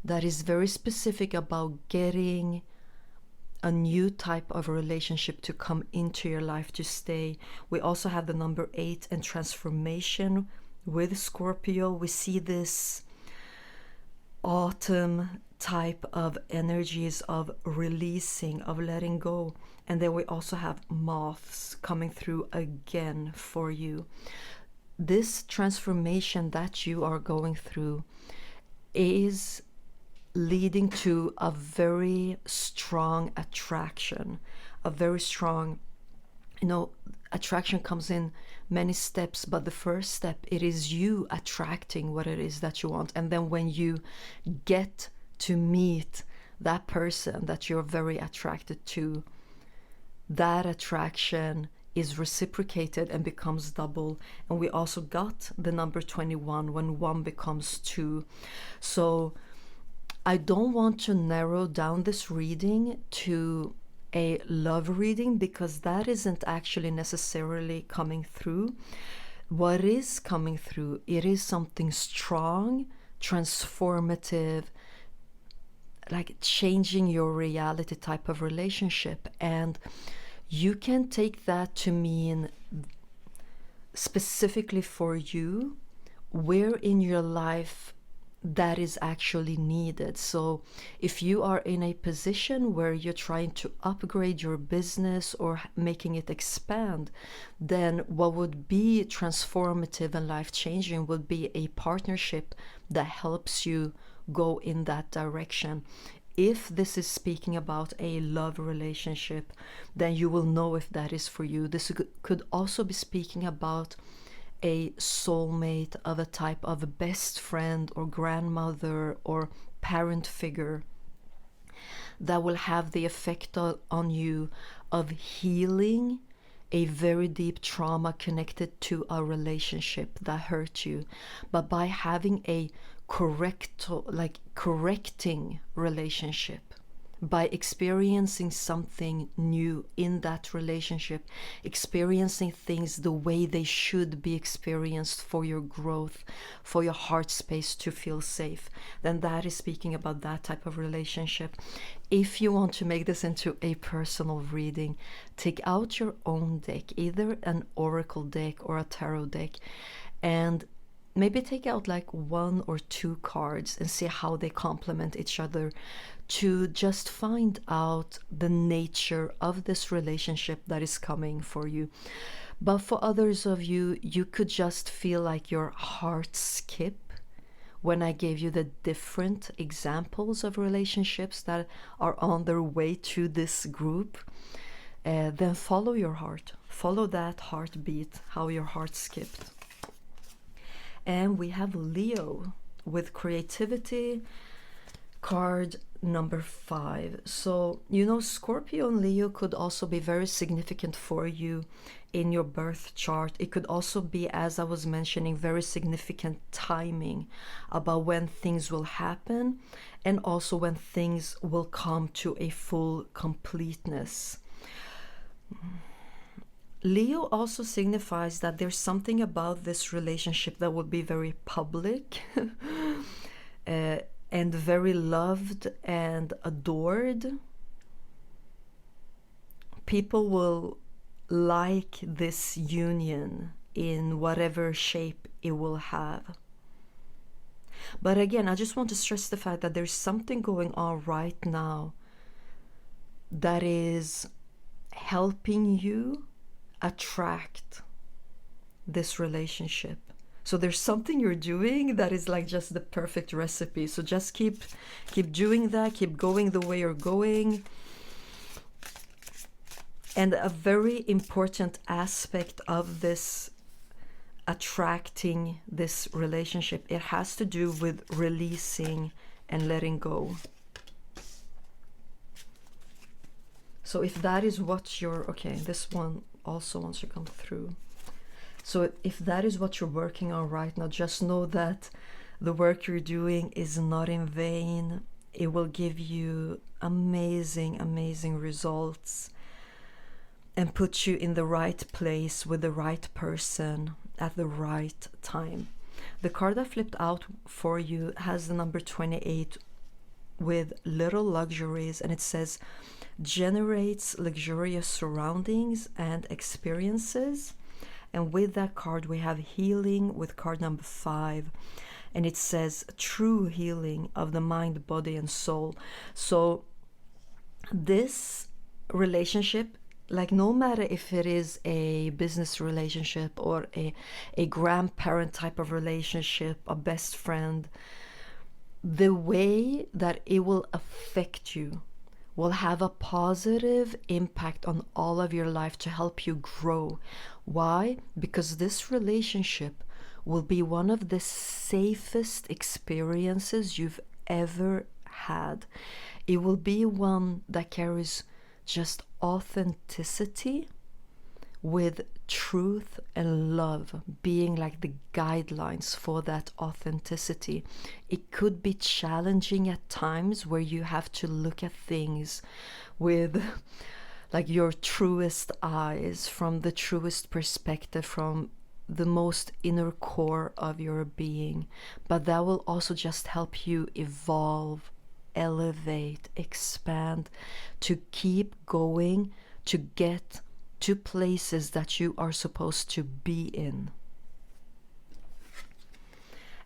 that is very specific about getting a new type of relationship to come into your life to stay. We also have the number 8 and transformation with Scorpio. We see this autumn type of energies of releasing, of letting go. And then we also have moths coming through again for you. This transformation that you are going through is leading to a very strong attraction, a very strong, attraction comes in many steps, but the first step, it is you attracting what it is that you want. And then when you get to meet that person that you're very attracted to, that attraction is reciprocated and becomes double. And we also got the number 21 when 1 becomes 2. So I don't want to narrow down this reading to a love reading, because that isn't actually necessarily coming through. What is coming through, it is something strong, transformative, like changing your reality type of relationship. And you can take that to mean specifically for you where in your life that is actually needed. So if you are in a position where you're trying to upgrade your business or making it expand, then what would be transformative and life-changing would be a partnership that helps you go in that direction. If this is speaking about a love relationship, then you will know if that is for you. This could also be speaking about a soulmate of a type of best friend or grandmother or parent figure that will have the effect on you of healing a very deep trauma connected to a relationship that hurt you, but by having a correcting relationship, by experiencing something new in that relationship, experiencing things the way they should be experienced for your growth, for your heart space to feel safe, then that is speaking about that type of relationship. If you want to make this into a personal reading, take out your own deck, either an oracle deck or a tarot deck, and maybe take out like 1 or 2 cards and see how they complement each other, to just find out the nature of this relationship that is coming for you. But for others of you, you could just feel like your heart skip when I gave you the different examples of relationships that are on their way to this group. Then follow your heart, follow that heartbeat, how your heart skipped. And we have Leo with creativity, card number 5. So, you know, Scorpio and Leo could also be very significant for you in your birth chart. It could also be, as I was mentioning, very significant timing about when things will happen, and also when things will come to a full completeness. Leo also signifies that there's something about this relationship that will be very public and very loved and adored. People will like this union in whatever shape it will have. But again, I just want to stress the fact that there's something going on right now that is helping you attract this relationship. So there's something you're doing that is like just the perfect recipe. So just keep doing that, keep going the way you're going. And a very important aspect of this attracting this relationship, it has to do with releasing and letting go. So if that is what you're, okay, this one also wants to come through. So if that is what you're working on right now, just know that the work you're doing is not in vain. It will give you amazing, amazing results and put you in the right place with the right person at the right time. The card that flipped out for you has the number 28 with little luxuries, and it says generates luxurious surroundings and experiences. And with that card we have healing with card number 5, and it says true healing of the mind, body and soul. So this relationship, like no matter if it is a business relationship or a grandparent type of relationship, a best friend, the way that it will affect you will have a positive impact on all of your life to help you grow. Why? Because this relationship will be one of the safest experiences you've ever had. It will be one that carries just authenticity with truth and love being like the guidelines for that authenticity. It could be challenging at times where you have to look at things with like your truest eyes, from the truest perspective, from the most inner core of your being. But that will also just help you evolve, elevate, expand, to keep going, to get to places that you are supposed to be in.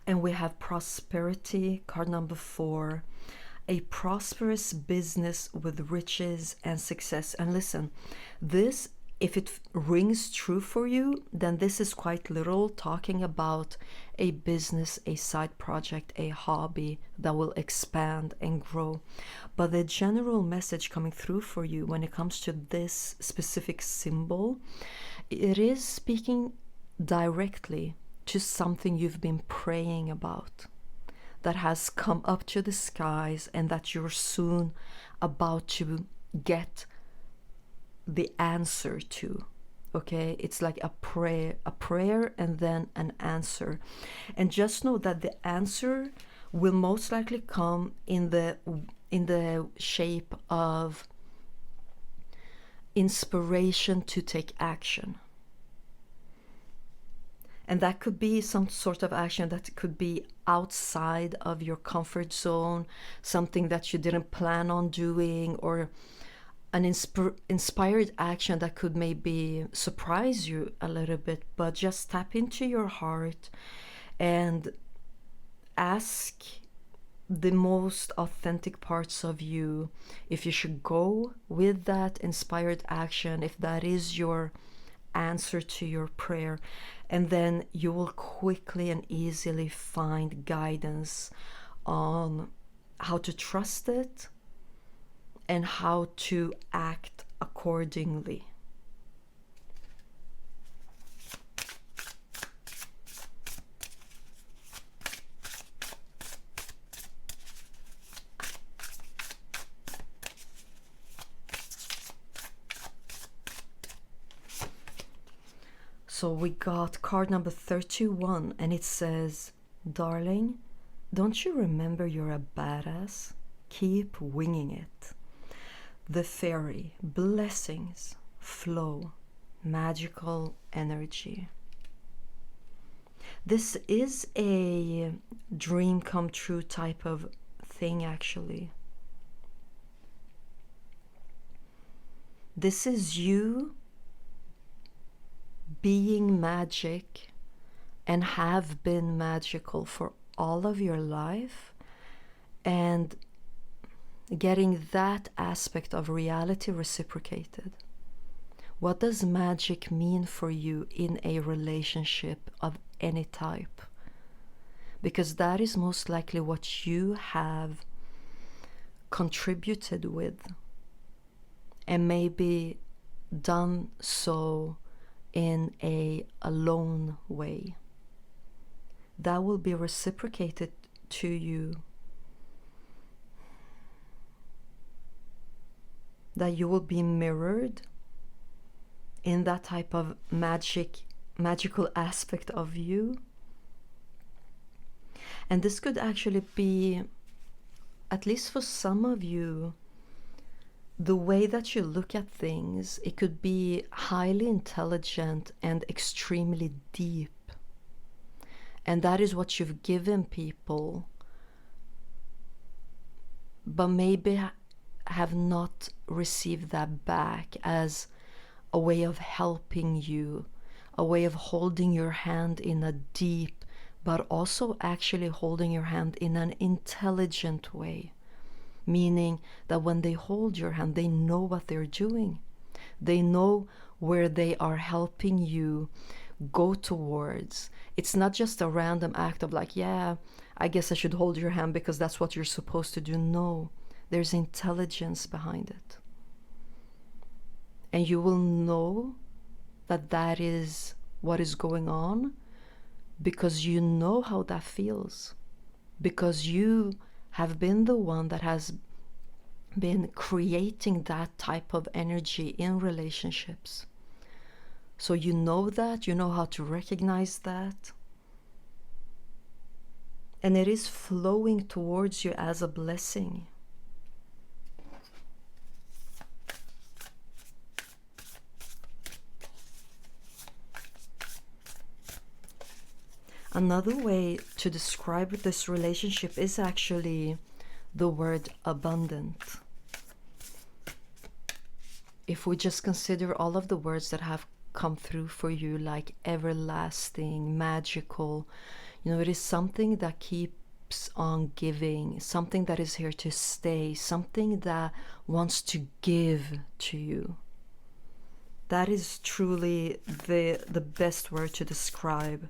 And we have prosperity, card number 4. A prosperous business with riches and success. And listen, this, if it rings true for you, then this is quite literal, talking about a business, a side project, a hobby that will expand and grow. But the general message coming through for you when it comes to this specific symbol, it is speaking directly to something you've been praying about, that has come up to the skies, and that you're soon about to get the answer to. Okay, it's like a prayer and then an answer. And just know that the answer will most likely come in the shape of inspiration to take action. And that could be some sort of action that could be outside of your comfort zone, something that you didn't plan on doing, or an inspired action that could maybe surprise you a little bit. But just tap into your heart and ask the most authentic parts of you if you should go with that inspired action, if that is your answer to your prayer. And then you will quickly and easily find guidance on how to trust it and how to act accordingly. So we got card number 31, and it says, "Darling, don't you remember you're a badass? Keep winging it." The fairy, blessings, flow, magical energy. This is a dream come true type of thing, actually. This is you being magic and have been magical for all of your life, and getting that aspect of reality reciprocated. What does magic mean for you in a relationship of any type? Because that is most likely what you have contributed with, and maybe done so in a alone way. That will be reciprocated to you. That you will be mirrored in that type of magical aspect of you. And this could actually be, at least for some of you, the way that you look at things. It could be highly intelligent and extremely deep. And that is what you've given people, but maybe have not received that back as a way of helping you, a way of holding your hand in a deep, but also actually holding your hand in an intelligent way. Meaning that when they hold your hand, they know what they're doing. They know where they are helping you go towards. It's not just a random act of like, yeah, I guess I should hold your hand because that's what you're supposed to do. No, there's intelligence behind it. And you will know that that is what is going on because you know how that feels. Because you have been the one that has been creating that type of energy in relationships. So you know that, you know how to recognize that. And it is flowing towards you as a blessing. Another way to describe this relationship is actually the word abundant. If we just consider all of the words that have come through for you, like everlasting, magical, it is something that keeps on giving, something that is here to stay, something that wants to give to you. That is truly the best word to describe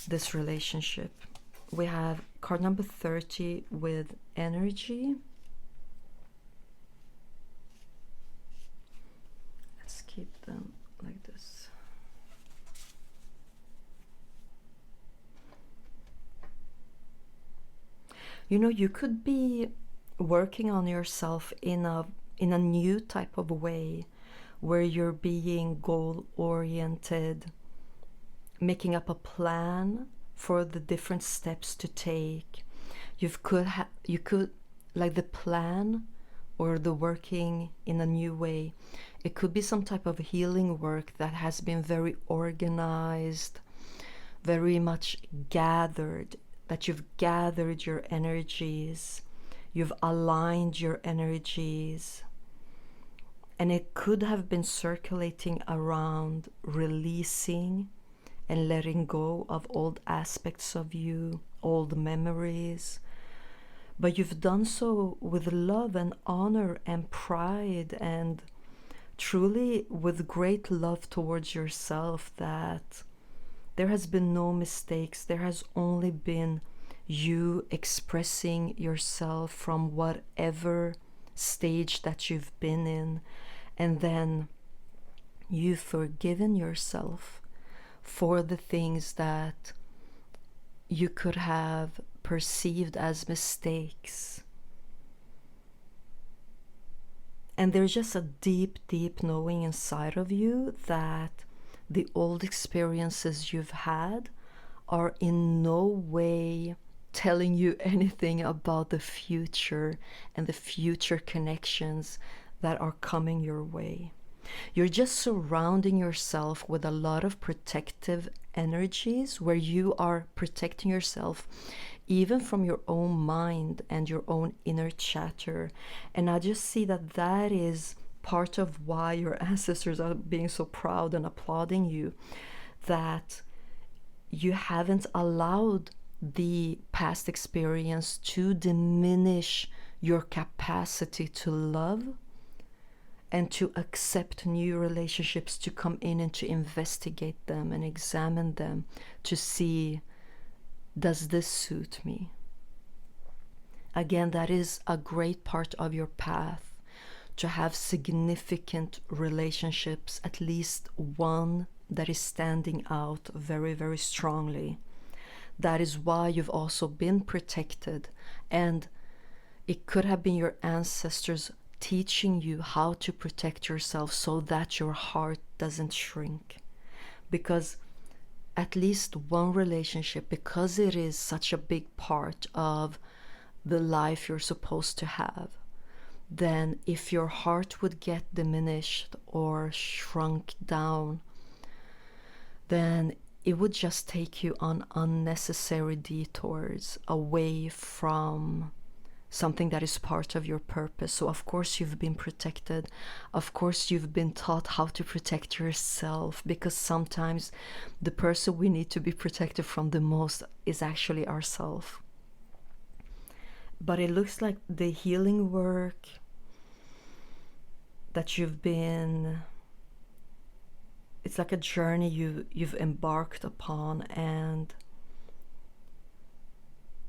this relationship. We have card number 30 with energy. Let's keep them like this. You could be working on yourself in a new type of way, where you're being goal oriented, making up a plan for the different steps to take. You could like the plan or the working in a new way. It could be some type of healing work that has been very organized, very much gathered, that you've gathered your energies, you've aligned your energies. And it could have been circulating around releasing and letting go of old aspects of you, old memories. But you've done so with love and honor and pride, and truly with great love towards yourself, that there has been no mistakes. There has only been you expressing yourself from whatever stage that you've been in, and then you've forgiven yourself for the things that you could have perceived as mistakes. And there's just a deep, deep knowing inside of you that the old experiences you've had are in no way telling you anything about the future and the future connections that are coming your way. You're just surrounding yourself with a lot of protective energies, where you are protecting yourself even from your own mind and your own inner chatter. And I just see that that is part of why your ancestors are being so proud and applauding you, that you haven't allowed the past experience to diminish your capacity to love and to accept new relationships, to come in and to investigate them and examine them, to see, does this suit me? Again, that is a great part of your path, to have significant relationships, at least one that is standing out very, very strongly. That is why you've also been protected, and it could have been your ancestors teaching you how to protect yourself so that your heart doesn't shrink. Because at least one relationship, because it is such a big part of the life you're supposed to have, then if your heart would get diminished or shrunk down, then it would just take you on unnecessary detours away from something that is part of your purpose. So of course you've been protected. Of course you've been taught how to protect yourself, because sometimes the person we need to be protected from the most is actually ourselves. But it looks like the healing work that you've been, it's like a journey you've embarked upon, and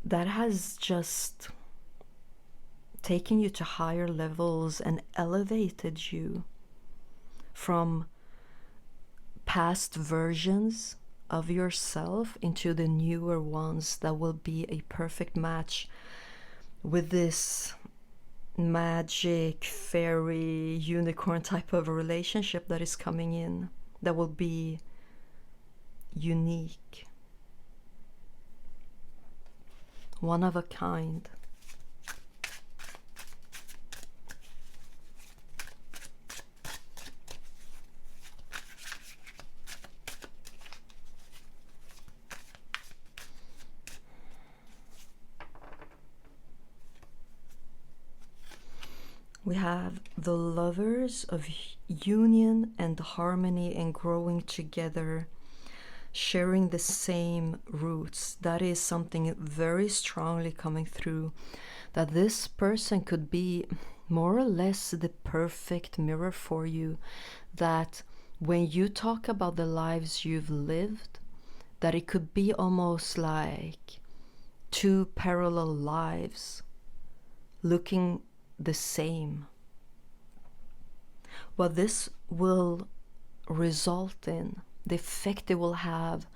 that has just taken you to higher levels and elevated you from past versions of yourself into the newer ones that will be a perfect match with this magic, fairy, unicorn type of relationship that is coming in. that will be unique, one of a kind. We have the lovers of union and harmony and growing together, sharing the same roots. That is something very strongly coming through, that this person could be more or less the perfect mirror for you, that when you talk about the lives you've lived, that it could be almost like two parallel lives looking the same. What this will result in, the effect it will have,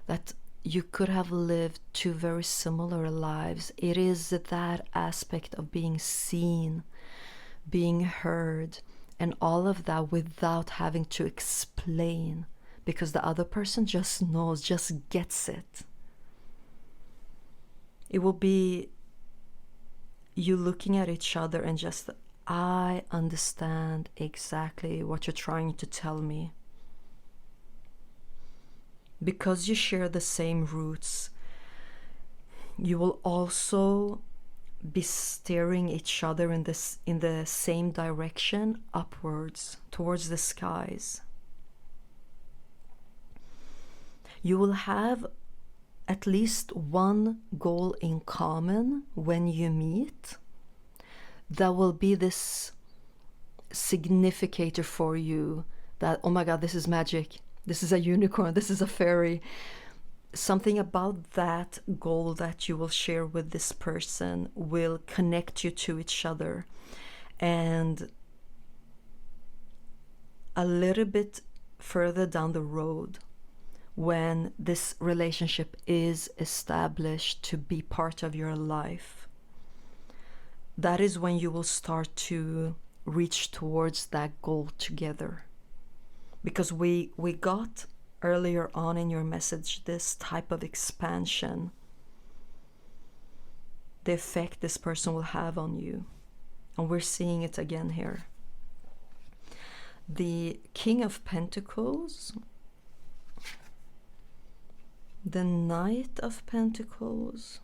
that you could have lived two very similar lives. It is that aspect of being seen, being heard, and all of that without having to explain, because the other person just knows, just gets it. It will be you looking at each other and just, I understand exactly what you're trying to tell me. Because you share the same roots, you will also be steering each other in the same direction, upwards, towards the skies. You will have at least one goal in common when you meet. That will be this significator for you, that, oh my God, this is magic. This is a unicorn. This is a fairy. Something about that goal that you will share with this person will connect you to each other. And a little bit further down the road, when this relationship is established to be part of your life, that is when you will start to reach towards that goal together. Because we got earlier on in your message this type of expansion, the effect this person will have on you. And we're seeing it again here. The King of Pentacles, the Knight of Pentacles,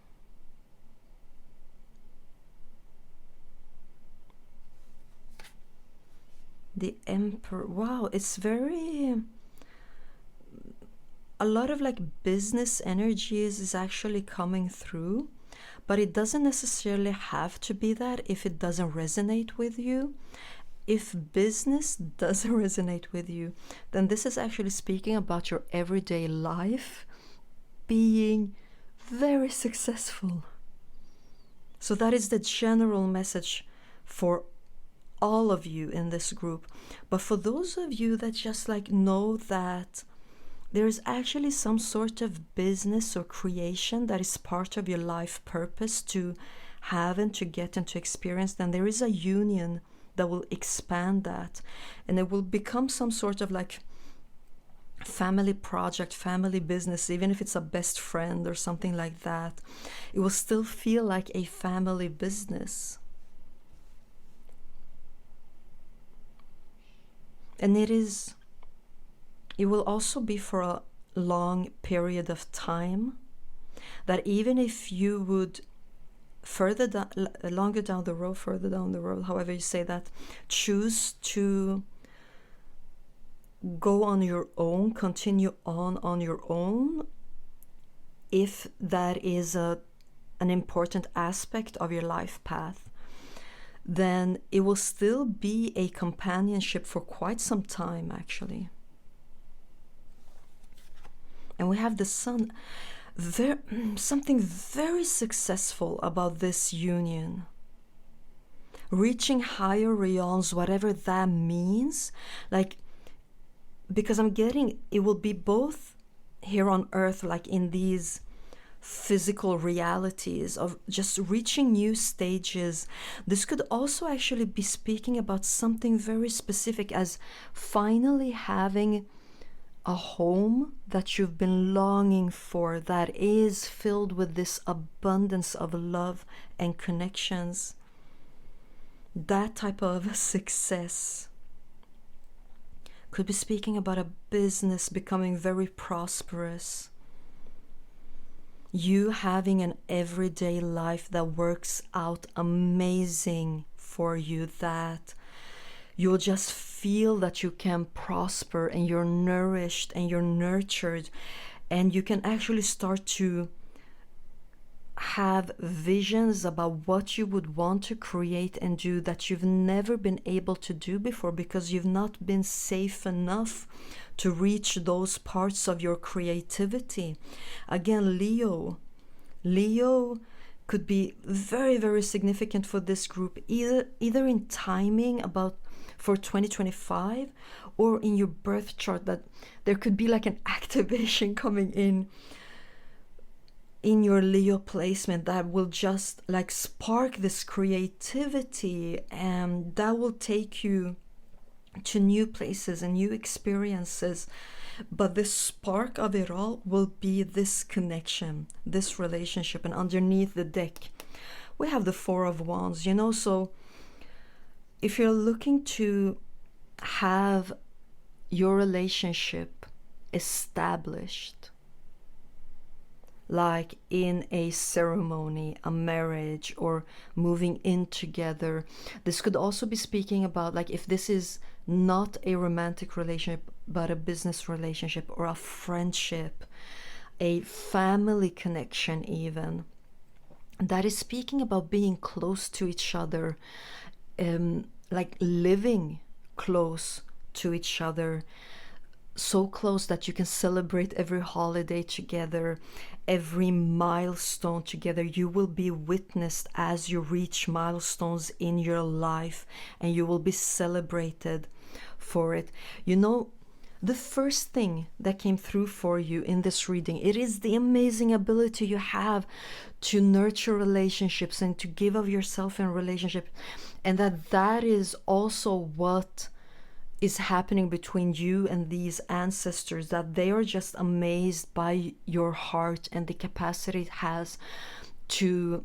the Emperor. Wow, it's very, a lot of like business energies is actually coming through, but it doesn't necessarily have to be that if it doesn't resonate with you. If business doesn't resonate with you, then this is actually speaking about your everyday life being very successful. So that is the general message for all of you in this group. But for those of you that just like know that there is actually some sort of business or creation that is part of your life purpose to have and to get and to experience, then there is a union that will expand that, and it will become some sort of like family project, family business. Even if it's a best friend or something like that, it will still feel like a family business. And it will also be for a long period of time, that even if you would further down the road, however you say that, choose to go on your own, continue on your own, if that is an important aspect of your life path, then it will still be a companionship for quite some time, actually. And we have the Sun. Something very successful about this union. Reaching higher realms, whatever that means. Like, because I'm getting, it will be both here on Earth, like in these physical realities of just reaching new stages. This could also actually be speaking about something very specific, as finally having a home that you've been longing for, that is filled with this abundance of love and connections. That type of success could be speaking about a business becoming very prosperous. You having an everyday life that works out amazing for you, that you'll just feel that you can prosper and you're nourished and you're nurtured, and you can actually start to have visions about what you would want to create and do that you've never been able to do before, because you've not been safe enough to reach those parts of your creativity. Again, Leo could be very, very significant for this group, either in timing about for 2025 or in your birth chart, that there could be like an activation coming in your Leo placement that will just like spark this creativity, and that will take you to new places and new experiences. But the spark of it all will be this connection, this relationship. And underneath the deck we have the Four of Wands, you know. So if you're looking to have your relationship established, like in a ceremony, a marriage, or moving in together. This could also be speaking about, like, if this is not a romantic relationship but a business relationship or a friendship, a family connection even, that is speaking about being close to each other, like living close to each other, so close that you can celebrate every holiday together, every milestone together. You will be witnessed as you reach milestones in your life, and you will be celebrated for it. You know, the first thing that came through for you in this reading, it is the amazing ability you have to nurture relationships and to give of yourself in relationship, and that is also what is happening between you and these ancestors, that they are just amazed by your heart and the capacity it has to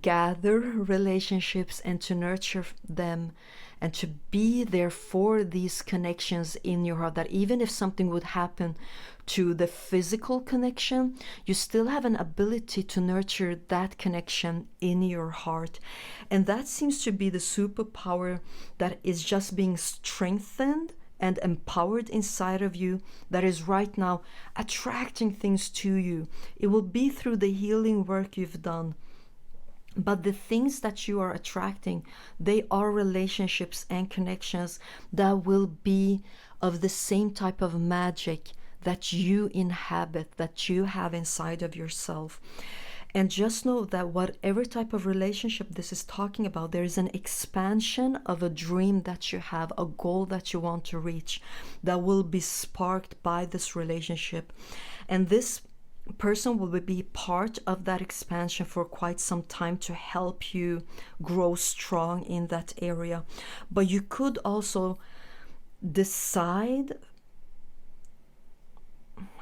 gather relationships and to nurture them and to be there for these connections in your heart, that even if something would happen to the physical connection, you still have an ability to nurture that connection in your heart. And that seems to be the superpower that is just being strengthened and empowered inside of you, that is right now attracting things to you. It will be through the healing work you've done, but the things that you are attracting, they are relationships and connections that will be of the same type of magic that you inhabit, that you have inside of yourself. And just know that whatever type of relationship this is talking about, there is an expansion of a dream that you have, a goal that you want to reach, that will be sparked by this relationship. And this person will be part of that expansion for quite some time to help you grow strong in that area. But you could also decide,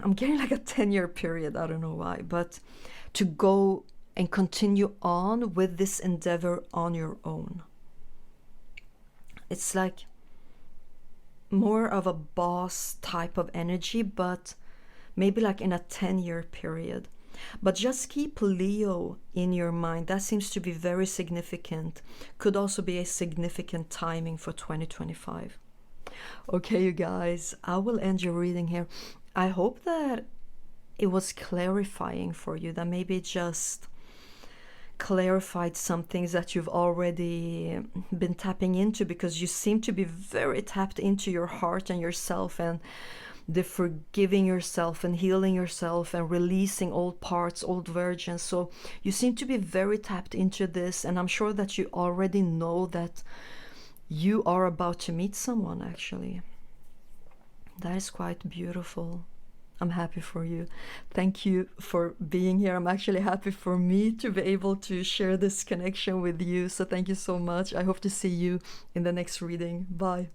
I'm getting like a 10-year period, I don't know why, but to go and continue on with this endeavor on your own. It's like more of a boss type of energy, but maybe like in a 10-year period. But just keep Leo in your mind. That seems to be very significant. Could also be a significant timing for 2025. Okay, you guys, I will end your reading here. I hope that it was clarifying for you, that maybe it just clarified some things that you've already been tapping into, because you seem to be very tapped into your heart and yourself, and the forgiving yourself and healing yourself and releasing old parts, old versions. So you seem to be very tapped into this, and I'm sure that you already know that you are about to meet someone, actually. That is quite beautiful. I'm happy for you. Thank you for being here. I'm actually happy for me to be able to share this connection with you. So thank you so much. I hope to see you in the next reading. Bye.